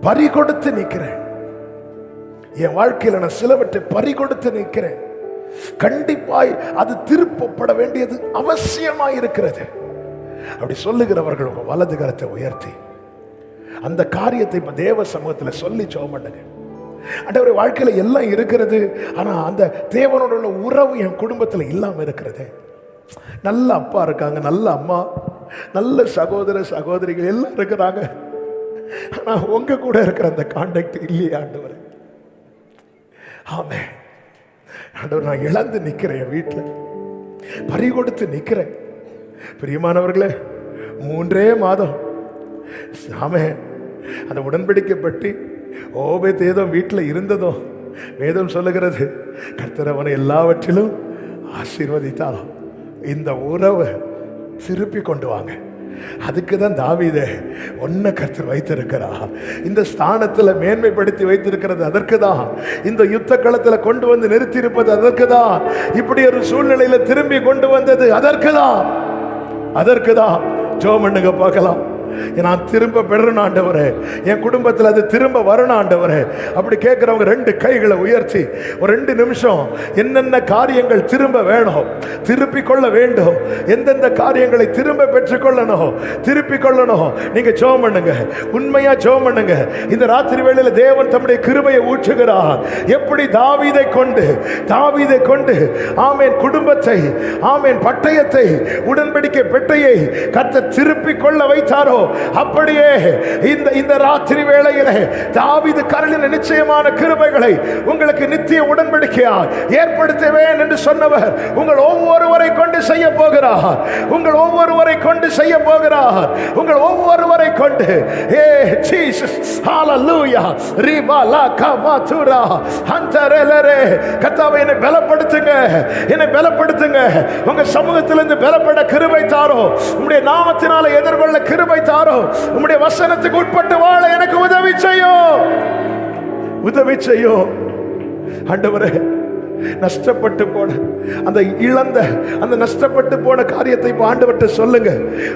பறி கொடுத்து நிற்கிறேன். என் வாழ்க்கையில் நான் சிலவற்றை பறி கொடுத்து நிற்கிறேன். கண்டிப்பாய் அது திருப்பப்பட வேண்டியது அவசியமாய் இருக்கிறது. அப்படி சொல்லுகிறவர்கள் உங்க வலது கரத்தை உயர்த்தி அந்த காரியத்தை இப்ப தேவ சமூகத்தில் சொல்லி ஜெபம் பண்ணுங்க. ஆண்டவரே, வாழ்க்கையில எல்லாம் இருக்கிறது, ஆனா அந்த தேவனோட உள்ள உறவு என் குடும்பத்தில் இல்லாம இருக்கிறது. நல்ல அப்பா இருக்காங்க, நல்ல அம்மா, நல்ல சகோதர சகோதரிகள் எல்லாம் இருக்கிறாங்க, ஆனா உங்க கூட இருக்கிற அந்த கான்டாக்ட் இல்லையா ஆண்டவரே? ஆமென். ஆண்டவர், நான் இழந்து நிற்கிறேன், வீட்டில் பறி கொடுத்து நிற்கிறேன். பிரியமானவர்களே, 3 மாதம் ஆமென், அந்த உடன்படிக்கை பற்றி ஓபேத் ஏதோ வீட்டில் இருந்ததோ வேதம் சொல்லுகிறது, கர்த்தர் அவனை எல்லாவற்றிலும் ஆசீர்வதித்தாலும் இந்த உறவை திருப்பி கொண்டு வாங்க. அதுக்கு தான் தாவீதே ஒன்ன கர்த்தர் வைத்திருக்கிறார், இந்த ஸ்தானத்தில் மேன்மைப்படுத்தி வைத்திருக்கிறது அதற்கு தான், இந்த யுத்த களத்தில் கொண்டு வந்து நிறுத்தி இருப்பது அதற்கு தான், இப்படி ஒரு சூழ்நிலையில திரும்பி கொண்டு வந்தது அதற்கு தான், அதற்கு தான். ஜெபம் பண்ணுங்க பார்க்கலாம். நான் திரும்ப பெறணும் ஆண்டவரே, என் குடும்பத்தில் அது திரும்ப வரணும் ஆண்டவரே. அப்படி கேட்கிறவங்க 2 கைகளை உயர்த்தி ஒரு 2 நிமிஷம் என்னென்ன காரியங்கள் திரும்ப வேணும், திருப்பி கொள்ள வேண்டும், எந்தெந்த காரியங்களை திரும்ப பெற்றுக்கொள்ளணும், திருப்பி கொள்ளணும், நீங்க ஜெபம் பண்ணுங்க, உண்மையா ஜெபம் பண்ணுங்க. இந்த ராத்திரி வேளையில தேவன் தம்முடைய கிருபையை ஊற்றுகிறார். எப்படி தாவீதை கொண்டு ஆமென் குடும்பத்தை, ஆமென் பட்டயத்தை, உடன்படிக்கை பெட்டையை கர்த்தர் திருப்பி கொள்ள வைத்தாரோ, அப்படியே இந்த ராத்திரி வேளையிலே தாவீது கரலின் நிச்சயமான கிருபைகளை உங்களுக்கு நித்திய உடன்படிக்கையாய் ஏற்படுத்துவேன் என்று சொன்னவர் உங்கள் ஒவ்வொருவரை கொண்டு செய்ய போகிறார், உங்கள் ஒவ்வொருவரை கொண்டு செய்ய போகிறார், உங்கள் ஒவ்வொருவரை கொண்டு. ஏ ஜீசஸ், ஹalleluya, ரிபா லா கமாதுரா ஹந்தரலரே. கர்த்தாவே, என்னை பலப்படுத்துங்க, என்னை பலப்படுத்துங்க. உங்க சமூகத்திலிருந்து பலப்பட கிருபை தாரோ, உம்முடைய நாமத்தினால எதிர்கொள்ள கிருபை தாரோ, உம்முடைய வசனத்துக்கு உட்பட்டு வாழ எனக்கு உதவி செய்யும், உதவி செய்யும் ஆண்டவரே. நஷ்டப்பட்டு போன அந்த இழந்த அந்த நஷ்டப்பட்டு போன காரியத்தை இப்போ ஆண்டவர்கிட்ட சொல்லுங்க,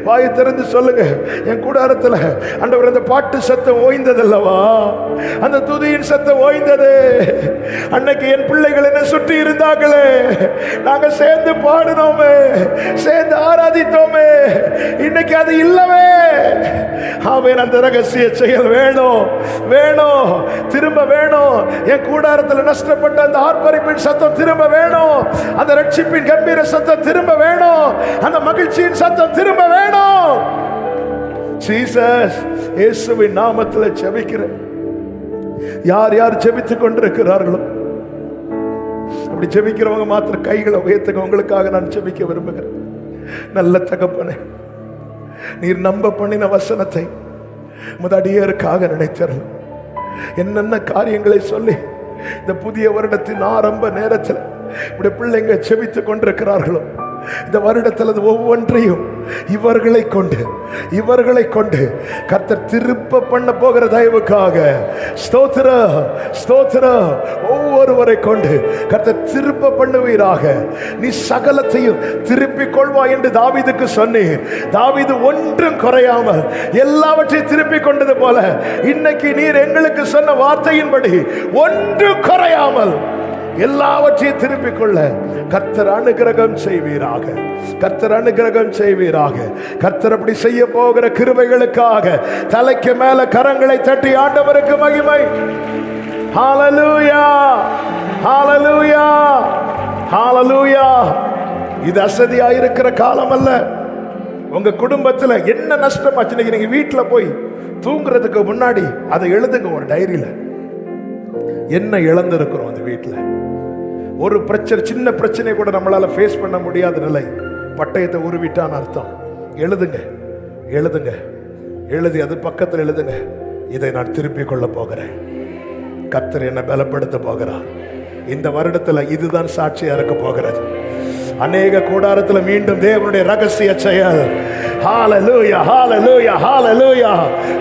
வாயை திறந்து சொல்லுங்க. என் கூடாரத்தில் ஆண்டவர் அந்த பாட்டு சத்தம் ஓய்ந்ததல்லவா, அந்த துதியின் சத்தம் ஓய்ந்தது. அன்னைக்கு என் பிள்ளைகள் என்ன சுற்றி இருந்தாங்களே, நாங்க சேர்ந்து பாடினோமே, சேர்ந்து ஆராதித்தோமே, இன்னைக்கு அது இல்லவே. ஆமென். அந்த ரகசிய செயல் வேணும், வேணும், திரும்ப வேணும். என் கூடாரத்தில் நஷ்டப்பட்ட அந்த ஆர்ப்பரிப்பின் சத்தம் திரும்ப வேணும், அந்த ரட்சிப்பின் கம்பீர சத்தம் திரும்ப வேணும், அந்த மகிழ்ச்சியின் சத்தம் திரும்ப வேணும். ஜீசஸ், இயேசுவின் நாமத்தில் ஜெபிக்கிறேன். யார் யார் ஜெபித்துக் கொண்டிருக்கிறார்களோ அப்படி ஜெபிக்கிறவங்க மாத்திரம் கைகளை உயர்த்துங்க. உங்களுக்காக நான் ஜெபிக்க விரும்புகிறேன். நல்ல தகப்பனே, நீர் நம்ப பண்ணின வசனத்தை முதடியருக்காக நினைத்தரலாம். என்னென்ன காரியங்களை சொல்லி இந்த புதிய வருடத்தின் ஆரம்ப நேரத்தில் இப்படி பிள்ளைங்க செபித்துக் கொண்டிருக்கிறார்களோ, இந்த வருடத்தில் ஒவ்வொன்றையும் இவர்களை கொண்டு கர்த்தர் திருப்ப பண்ண போகிற தயவுக்காக ஸ்தோத்திரம், ஸ்தோத்திரம். ஒவ்வொருவரை கொண்டு கர்த்தர் திருப்ப பண்ணுவீராக. நீ சகலத்தையும் திருப்பிக் கொள்வாய் என்று தாவீதுக்கு சொன்னீர். தாவீது ஒன்றும் குறையாமல் எல்லாவற்றையும் திருப்பிக் கொண்டது போல இன்னைக்கு நீர் எங்களுக்கு சொன்ன வார்த்தையின்படி ஒன்று குறையாமல் எல்லாவற்றையும் திருப்பிக் கொள்ள கர்த்தர் அனுகிரகம் செய்வீராக, கர்த்தர் அனுகிரகம் செய்வீராக. கர்த்தர் அப்படி செய்ய போகிற கிருபைகளுக்காக தலைக்கு மேல கரங்களை தட்டி ஆண்டவருக்கு மகிமை. ஹalleluya, ஹalleluya, ஹalleluya. இது அசதியா இருக்கிற காலம் அல்ல. உங்க குடும்பத்துல என்ன நஷ்டமாச்சு நீங்க வீட்டுல போய் தூங்குறதுக்கு முன்னாடி அதை எழுதுங்க ஒரு டைரியில. என்ன இழந்திருக்கிறோம் அந்த வீட்டுல? ஒரு பிரச்சனை, சின்ன பிரச்சனை கூட நம்மளால ஃபேஸ் பண்ண முடியாத நிலை, பட்டயத்தை உருவிட்டான்னு அர்த்தம். எழுதுங்க, எழுதுங்க, எழுதி அது பக்கத்தில் எழுதுங்க. இதை நான் திருப்பி கொள்ள போகிறேன். கர்த்தர் என்னை பலப்படுத்த போகிறார். இந்த வருடத்துல இதுதான் சாட்சியா இருக்க போகிறது. அநேக கூடாரத்துல மீண்டும் தேவனுடைய ரகசிய செயல். ஹalleluya, ஹalleluya, ஹalleluya.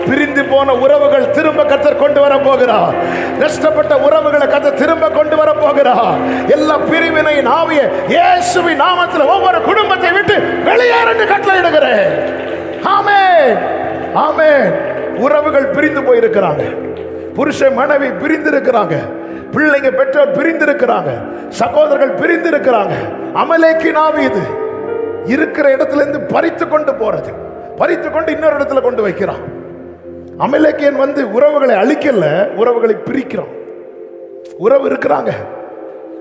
பிரிந்து போன உறவுகள் திரும்ப கர்த்தர் கொண்டு வர போகிறார். நஷ்டப்பட்ட உறவுகளை கர்த்தர் திரும்ப கொண்டு வர போகிறார். எல்லா பிரிவினையின் ஆவியை இயேசுவின் நாமத்தில் ஒவ்வொரு குடும்பத்தை விட்டு வெளியேறு என்று கட்டளையிடுகிறேன். ஆமென், ஆமென். உறவுகள் பிரிந்து போயிருக்கிறாங்க. புருஷன் மனைவி பிரிந்து இருக்கிறாங்க. பிள்ளைங்க பெற்றோர் பிரிந்து இருக்கிறாங்க. சகோதரர்கள் பிரிந்து இருக்கிறாங்க. அமலேக்கின் ஆவி இது. இருக்கிற இடத்துல இருந்து பறித்து கொண்டு போறது, பறித்து கொண்டு இன்னொரு இடத்துல கொண்டு வைக்கிறான். அமலேக்கியன் வந்து உறவுகளை அழிக்கல, உறவுகளை பிரிக்கிறான். உறவு இருக்கிறாங்க.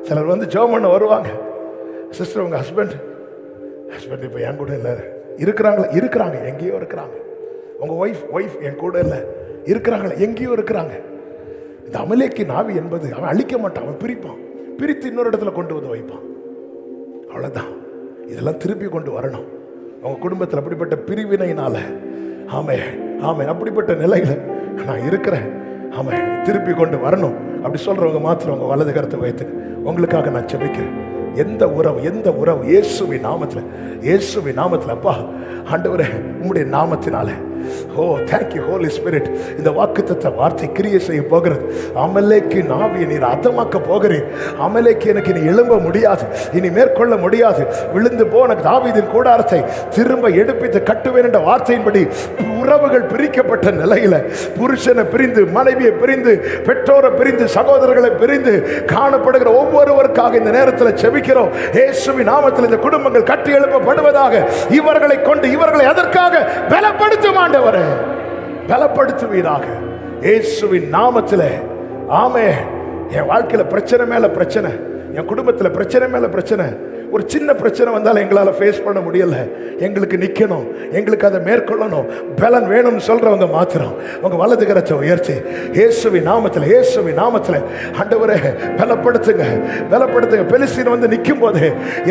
சிலர் வந்து ஜெபம் பண்ண வருவாங்க. சிஸ்டர், உங்க ஹஸ்பண்ட் இப்ப என் கூட இல்ல இருக்கிறாங்களா? இருக்கிறாங்க, எங்கேயோ இருக்கிறாங்க. உங்க ஒய்ஃப் என் கூட இல்ல இருக்கிறாங்களா? எங்கேயோ இருக்கிறாங்க. இந்த அமலேக்கின் ஆவி என்பது அவன் அழிக்க மாட்டான், அவன் பிரிப்பான். பிரித்து இன்னொரு இடத்துல கொண்டு வந்து வைப்பான். அவ்வளவுதான். இதெல்லாம் திருப்பி கொண்டு வரணும். உங்க குடும்பத்தில் அப்படிப்பட்ட பிரிவினையினால, ஆமே ஆமே, அப்படிப்பட்ட நிலையில நான் இருக்கிறேன், ஆமே, திருப்பி கொண்டு வரணும் அப்படி சொல்றவங்க மாத்திரம் உங்க வலது கரத்தை வைத்து உங்களுக்காக நான் ஜெபிக்கிறேன். எந்த உறவு இயேசுவின் நாமத்துல, இயேசுவின் நாமத்துல அப்பா ஆண்டவரே உம்முடைய நாமத்தினால, ஓ தேங்க்யூ ஹோலி ஸ்பிரிட், இந்த வாக்குத்தத்த வார்த்தை கிரியை செய்ய போகிறது. அமலேக்கின் ஆவியை நீர் அதமாக்க போகிறீர். அமலேக்கு எனக்கு இனி எழும்ப முடியாது, இனி மேற்கொள்ள முடியாது. விழுந்து போன தாவீதின் கூடாரத்தை திரும்ப எடுப்பித்து கட்டுவேன் என்ற வார்த்தையின்படி உறவுகள் பிரிக்கப்பட்ட நிலையில, புருஷனை பிரிந்து, மனைவியை பிரிந்து, பெற்றோரை பிரிந்து, சகோதரர்களை பிரிந்து காணப்படுகிற ஒவ்வொருவருக்காக இந்த நேரத்தில் செபிக்கிறோம். இயேசுவின் நாமத்தில் இந்த குடும்பங்கள் கட்டி எழுப்பப்படுவதாக. இவர்களை கொண்டு இவர்களை அதற்காக பலப்படுத்தும் ஆண்டவரே, பலப்படுத்துவீராக இயேசுவின் நாமத்திலே. ஆமே. என் வாழ்க்கையில பிரச்சனை மேல பிரச்சனை, என் குடும்பத்துல பிரச்சனை மேல பிரச்சனை. ஒரு சின்ன பிரச்சனை வந்தாலும் எங்களால் ஃபேஸ் பண்ண முடியல, எங்களுக்கு நிற்கணும், எங்களுக்கு அதை மேற்கொள்ளணும், பலன் வேணும்னு சொல்றவங்க மாத்திரம் உங்க வலது கரத்தை உயர்த்தி இயேசுவின் நாமத்தில், இயேசுவின் நாமத்தில் ஆண்டவரே பலப்படுத்துங்க, பலப்படுத்துங்க. பெலிஸ்தீன் வந்து நிற்கும் போது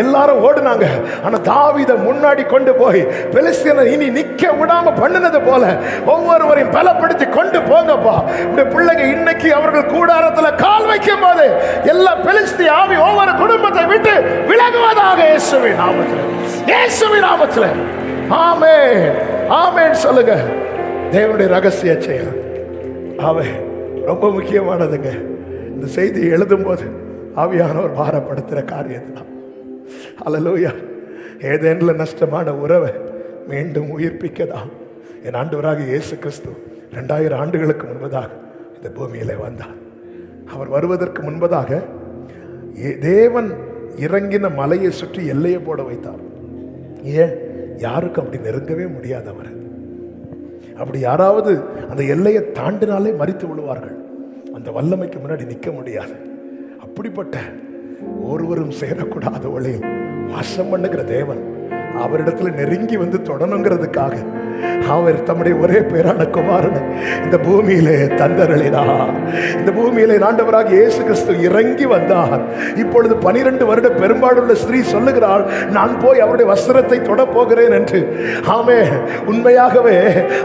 எல்லாரும் ஓடுனாங்க. ஆனா தாவீதை முன்னாடி கொண்டு போய் பெலிஸ்தீனை இனி நிற்க விடாம பண்ணினது போல ஒவ்வொருவரையும் பலப்படுத்தி கொண்டு போங்கப்பா. உடைய பிள்ளைங்க இன்னைக்கு அவர்கள் கூடாரத்தில் கால் வைக்கும் போது எல்லா பெலிஸ்தீ ஆவி ஒவ்வொரு குடும்பத்தை விட்டு விலகுவதாக இயேசுவின் நாமத்தில், இயேசுவின் நாமத்தில். ஆமென், ஆமென் சொல்லுங்க. தேவனுடைய ரகசிய செயல் ஆவே ரொம்ப முக்கியமானதுங்க. இந்த செய்தி எழுதும் போது ஆவியானவர் பாரப்படுத்துகிற காரியத்தான். அல்லேலூயா. ஏதேனில் நஷ்டமான உறவை மீண்டும் உயிர்ப்பிக்கதான் என் ஆண்டவராக இயேசு கிறிஸ்து 2000 ஆண்டுகளுக்கு முன்பதாக இந்த பூமியிலே வந்தார். அவர் வருவதற்கு முன்பதாக தேவன் இறங்கின மலையை சுற்றி எல்லையை போட வைத்தார். ஏன்? யாருக்கும் அப்படி நெருங்கவே முடியாது. அவர் அப்படி யாராவது அந்த எல்லையை தாண்டினாலே மரித்து விழுவார்கள். அந்த வல்லமைக்கு முன்னாடி நிற்க முடியாது. அப்படிப்பட்ட ஒருவரும் சேரக்கூடாத ஒளியில் வாசம் பண்ணுகிற தேவன் அவரிடத்துல நெருங்கி வந்து தொடணுங்கிறதுக்காக அவர் தம்முடைய ஒரே பேரான குமாரனை இந்த பூமியிலே தந்தருளினார். இந்த பூமியிலே ஆண்டவராக இயேசு கிறிஸ்து இறங்கி வந்தார். இப்பொழுது 12 வருட பெரும்பாடுள்ள ஸ்திரீ சொல்லுகிறாள், நான் போய் அவருடைய வஸ்திரத்தை தொட போகிறேன் என்று. ஆமே, உண்மையாகவே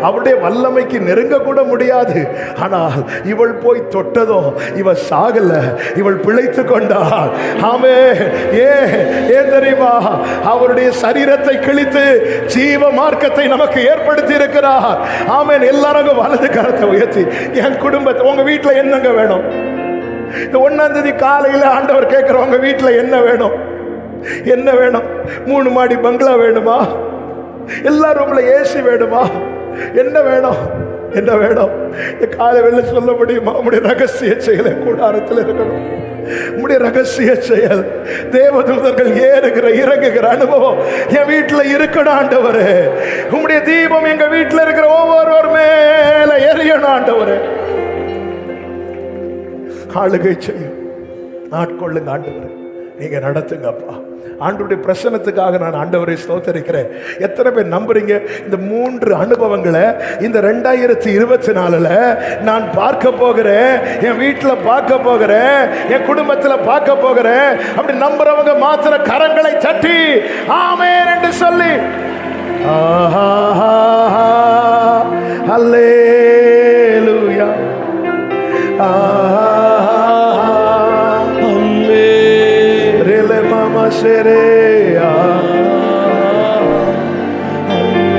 அவருடைய வல்லமைக்கு நெருங்க கூட முடியாது. ஆனால் இவள் போய் தொட்டதோ இவள் சாகல, இவள் பிழைத்து கொண்டாள். ஆமே. ஏன் தெரியுமா? அவருடைய சரீரத்தை கிழித்து ஜீவ மார்க்கத்தை நமக்கு ஏற்படுத்தி இருக்கிறார். ஆமென். எல்லாரும் வலது கரத்தை உயர்த்தி என் குடும்பத்தை, உங்க வீட்டுல என்னங்க வேணும்? இந்த 1ஆம் தேதி காலையில ஆண்டவர் கேட்கிற உங்க வீட்டுல என்ன வேணும்? என்ன வேணும்? 3 மாடி பங்களா வேணுமா? எல்லா ரூம்ல ஏசி வேணுமா? என்ன வேணும்? என்ன வேணும்? இந்த காலை வெளில சொல்ல முடியுமா? உங்களுடைய ரகசிய செயலை கூடாரத்தில் இருக்கணும். உம்முடைய ரகசிய செயல், தேவதூதர்கள் ஏறுகிற இறங்குகிற அனுபவம் என் வீட்டுல இருக்கணும் ஆண்டவரே. உம்முடைய தீபம் எங்க வீட்டுல இருக்கிற ஒவ்வொருவர் மேல எரியணும் ஆண்டவரே. ஆளுகை செய்யும், ஆட்கொள்ளுங்க ஆண்டவரே. நீங்க நடத்துங்கப்பா. ஆண்டவருடைய பிரசன்னத்துக்காக நான் ஆண்டவரை ஸ்தோத்தரிக்கிறேன். எத்தனை பேர் நம்புறீங்க இந்த 3 அனுபவங்களை இந்த 2024 நான் பார்க்க போகிறேன், என் வீட்டில் பார்க்க போகிறேன், என் குடும்பத்தில் பார்க்க போகிறேன்? அப்படி நம்புறவங்க மாத்திர கரங்களை தட்டி ஆமென் என்று சொல்லி அல்லேலூயா Serea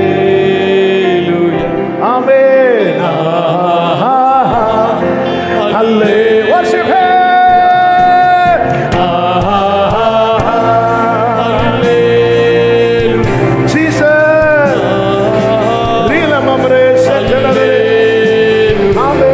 Hallelujah Amen Hallelujah Worship Him Hallelujah Jesus Rila Mamre Satanare Amen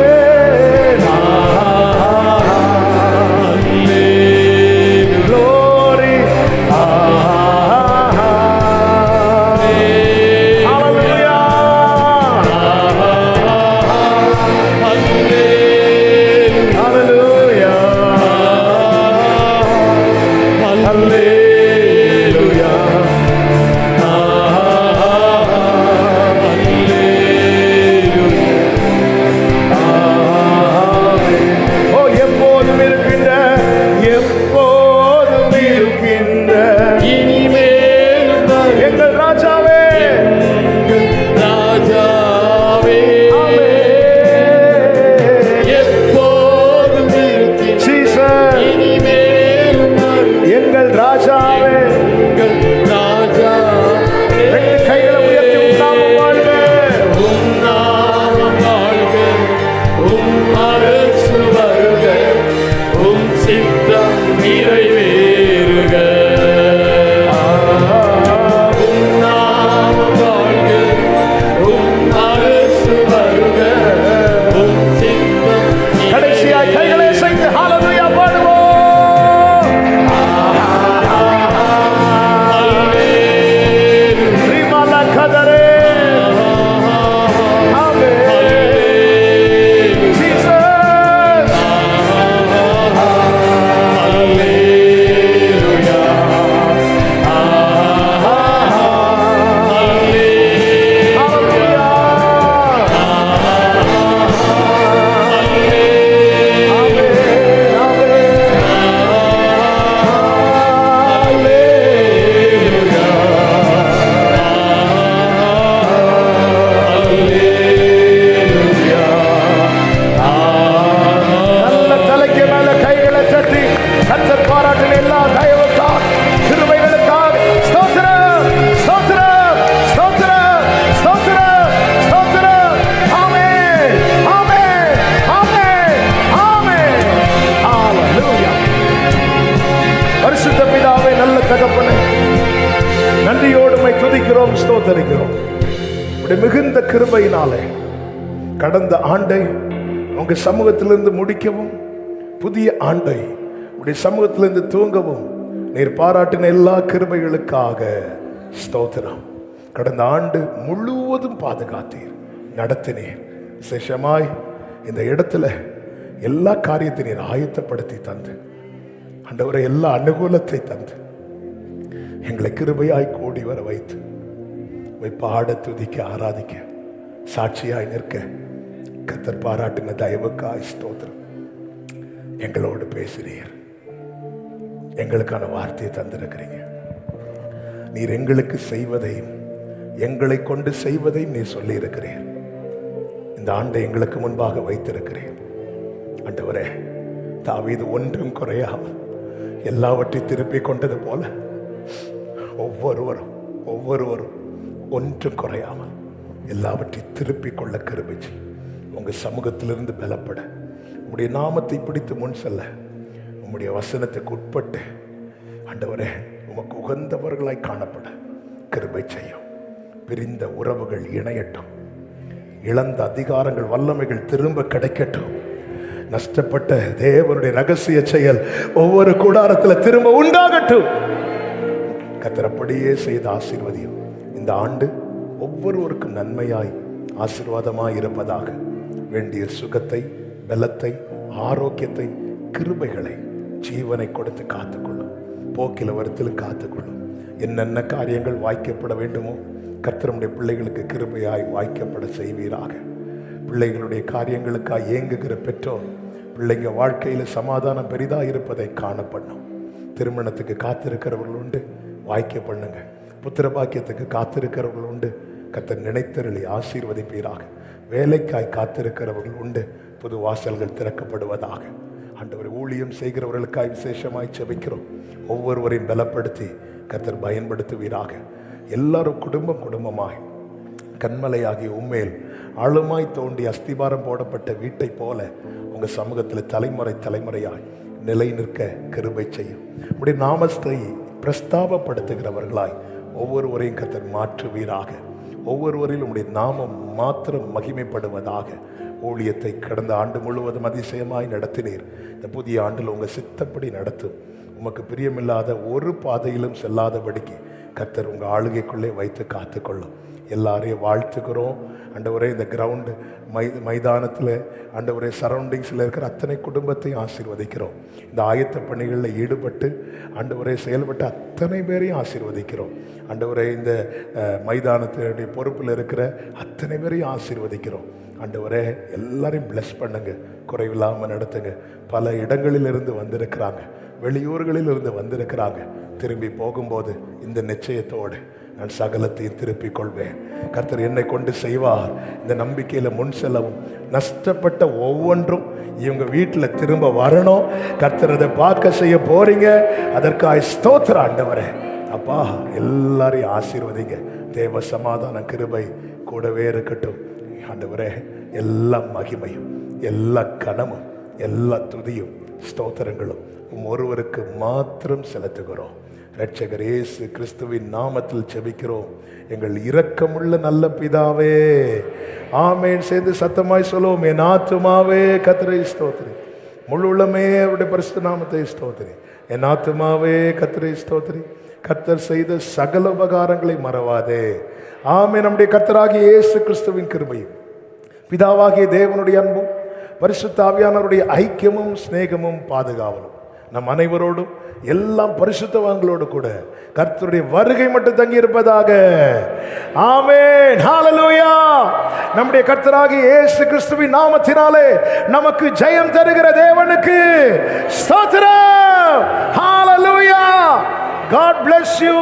ஸ்தோத்தரிக்கிறோம். மிகுந்த கிருபையினாலே கடந்த ஆண்டை உங்க சமூகத்திலிருந்து முடிக்கவும், புதிய ஆண்டை உடைய சமூகத்திலிருந்து தூங்கவும் நீர் பாராட்டின எல்லா கிருபைகளுக்காக ஸ்தோத்திரம். கடந்த ஆண்டு முழுவதும் பாதுகாத்தீர், நடத்தினீர். விசேஷமாய் இந்த இடத்துல எல்லா காரியத்தை நீர் ஆயத்தப்படுத்தி தந்து, ஆண்டவரை எல்லா அனுகூலத்தை தந்து எங்களை கிருபையாய் கூடி வர வைத்து பாட, துதிக்க, ஆராதிக்க, சாட்சியாய் நிற்க கர்த்தர் பாராட்டின தயவுக்காய் ஸ்தோத்திரம். எங்களோடு பேசுறீர், எங்களுக்கான வார்த்தையை தந்திருக்கிறீங்க. நீர் எங்களுக்கு செய்வதையும் எங்களை கொண்டு செய்வதையும் நீர் சொல்லி இருக்கிறீர். இந்த ஆண்டை எங்களுக்கு முன்பாக வைத்திருக்கிறேன். ஆண்டவரே, தாவீது ஒன்றும் குறையாமல் எல்லாவற்றையும் திருப்பி கொண்டது போல ஒவ்வொருவரும் ஒன்றும் குறையாமல் எல்லாவற்றையும் திருப்பி கொள்ள கிருபைச்சு உங்க சமூகத்திலிருந்து பலப்பட, உங்களுடைய நாமத்தை பிடித்து முன் செல்ல, உங்களுடைய வசனத்துக்கு உட்பட்டு ஆண்டவரே உமக்கு உகந்தவர்களாய் காணப்பட கிருபை செய்யும். பிரிந்த உறவுகள் இணையட்டும், இழந்த அதிகாரங்கள் வல்லமைகள் திரும்ப கிடைக்கட்டும். நஷ்டப்பட்ட தேவனுடைய ரகசிய செயல் ஒவ்வொரு கூடாரத்தில் திரும்ப உண்டாகட்டும். கர்த்தரப்படியே செய்த ஆசீர்வதியும் இந்த ஆண்டு ஒவ்வொருவருக்கும் நன்மையாய் ஆசீர்வாதமாய் இருப்பதாக. வேண்டிய சுகத்தை, பலத்தை, ஆரோக்கியத்தை, கிருபைகளை, ஜீவனை கொடுத்து காத்துக்கொள்ளும். போக்கில வரத்திலும் காத்துக்கொள்ளும். என்னென்ன காரியங்கள் வாய்க்கப்பட வேண்டுமோ கர்த்தருடைய பிள்ளைகளுக்கு கிருபையாய் வாய்க்கப்பட செய்வீராக. பிள்ளைகளுடைய காரியங்களுக்காக ஏங்குகிற பெற்றோர் பிள்ளைங்க வாழ்க்கையில் சமாதானம் பெரிதாக இருப்பதை காணப்படணும். திருமணத்துக்கு காத்திருக்கிறவர்கள் உண்டு, வாய்க்க பண்ணுங்க. புத்திர பாக்கியத்துக்கு காத்திருக்கிறவர்கள் உண்டு, கர்த்தர் நினைத்தருளி ஆசீர்வதிப்பீராக. வேலைக்காய் காத்திருக்கிறவர்கள் உண்டு, புது வாசல்கள் திறக்கப்படுவதாக. ஆண்டவர் ஊழியம் செய்கிறவர்களுக்காய் விசேஷமாய் செபிக்கிறோம். ஒவ்வொருவரையும் பலப்படுத்தி கர்த்தர் பயன்படுத்துவீராக. எல்லாரும் குடும்பம் குடும்பமாய் கண்மலையாகிய உண்மையில் ஆழமாய் தோண்டி அஸ்திபாரம் போடப்பட்ட வீட்டை போல உங்க சமூகத்தில் தலைமுறை தலைமுறையாய் நிலை நிற்க கிருபை செய்யும். உடைய நாமத்தை பிரஸ்தாபப்படுத்துகிறவர்களாய் ஒவ்வொருவரையும் கர்த்தர் மாற்றுவீராக. ஒவ்வொருவரிலும் உடைய நாமம் மாத்திரம் மகிமைப்படுவதாக. ஊழியத்தை கடந்த ஆண்டு முழுவதும் அதிசயமாய் நடத்தினீர். இந்த புதிய ஆண்டில் உங்கள் சித்தப்படி நடத்தும். உமக்கு பிரியமில்லாத ஒரு பாதையிலும் செல்லாதபடிக்கு கர்த்தர் உங்கள் ஆளுகைக்குள்ளே வைத்து காத்துக்கொள்ளும். எல்லாரையும் வாழ்த்துக்கிறோம். ஆண்டவரே, இந்த கிரவுண்டு மைதானத்தில் ஆண்டவரே சரௌண்டிங்ஸில் இருக்கிற அத்தனை குடும்பத்தையும் ஆசீர்வதிக்கிறோம். இந்த ஆயத்த பணிகளில் ஈடுபட்டு ஆண்டவரே செயல்பட்டு அத்தனை பேரையும் ஆசீர்வதிக்கிறோம். ஆண்டவரே, இந்த மைதானத்தினுடைய பொறுப்பில் இருக்கிற அத்தனை பேரையும் ஆசீர்வதிக்கிறோம். ஆண்டவரே, எல்லாரையும் பிளஸ் பண்ணுங்க, குறைவில்லாமல் நடத்துங்க. பல இடங்களிலிருந்து வந்திருக்கிறாங்க, வெளியூர்களில் இருந்து வந்திருக்கிறாங்க. திரும்பி போகும்போது இந்த நிச்சயத்தோடு நான் சகலத்தையும் திருப்பிக் கொள்வேன். கர்த்தர் என்னை கொண்டு செய்வார். இந்த நம்பிக்கையில் முன் செல்லவும், நஷ்டப்பட்ட ஒவ்வொன்றும் இவங்க வீட்டில் திரும்ப வரணும். கர்த்தர் அதை பார்க்க செய்ய போறீங்க. அதற்காக ஸ்தோத்திரம் ஆண்டவரே. அப்பா, எல்லாரையும் ஆசீர்வதிங்க. தேவ சமாதான கிருபை கூடவே இருக்கட்டும். ஆண்டவரே, எல்லா மகிமையும் எல்லா கனமும் எல்லா துதியும் ஸ்தோத்திரங்களும் ஒருவருக்கு மாத்திரம் செலுத்துகிறோம். இரட்சகர் இயேசு கிறிஸ்துவின் நாமத்தில் ஜெபிக்கிறோம் எங்கள் இரக்கமுள்ள நல்ல பிதாவே, ஆமென். சேர்ந்து சத்தமாய் சொல்லுவோம். என் ஆத்துமாவே கர்த்தரை ஸ்தோத்திரி, முழு உள்ளமே அவருடைய பரிசுத்த நாமத்தை ஸ்தோத்திரி. என் ஆத்துமாவே கர்த்தரை ஸ்தோத்திரி, கர்த்தர் செய்த சகல உபகாரங்களை மறவாதே. ஆமென். நம்முடைய கர்த்தராகிய இயேசு கிறிஸ்துவின் கிருபையும் பிதாவாகிய தேவனுடைய அன்பும் பரிசுத்த ஆவியானவருடைய ஐக்கியமும் சிநேகமும் பாதுகாவலும் நம் அனைவரோடும் எல்லாம் பரிசுத்தவான்களோடு கூட கர்த்தருடைய வருகை மட்டும் தங்கி இருப்பதாக. ஆமென். ஹல்லேலூயா. நம்முடைய கர்த்தராகிய இயேசு கிறிஸ்துவின் நாமத்தினாலே நமக்கு ஜெயம் தருகிற தேவனுக்கு ஸ்தோத்திரம். ஹல்லேலூயா. God bless you.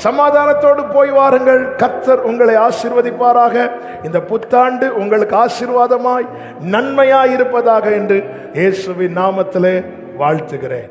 சமாதானத்தோடு போய் வாருங்கள். கர்த்தர் உங்களை ஆசீர்வதிப்பாராக. இந்த புத்தாண்டு உங்களுக்கு ஆசீர்வாதமாய் நன்மையாய் இருப்பதாக என்று இயேசுவின் நாமத்திலே வாழ்த்துகிறேன்.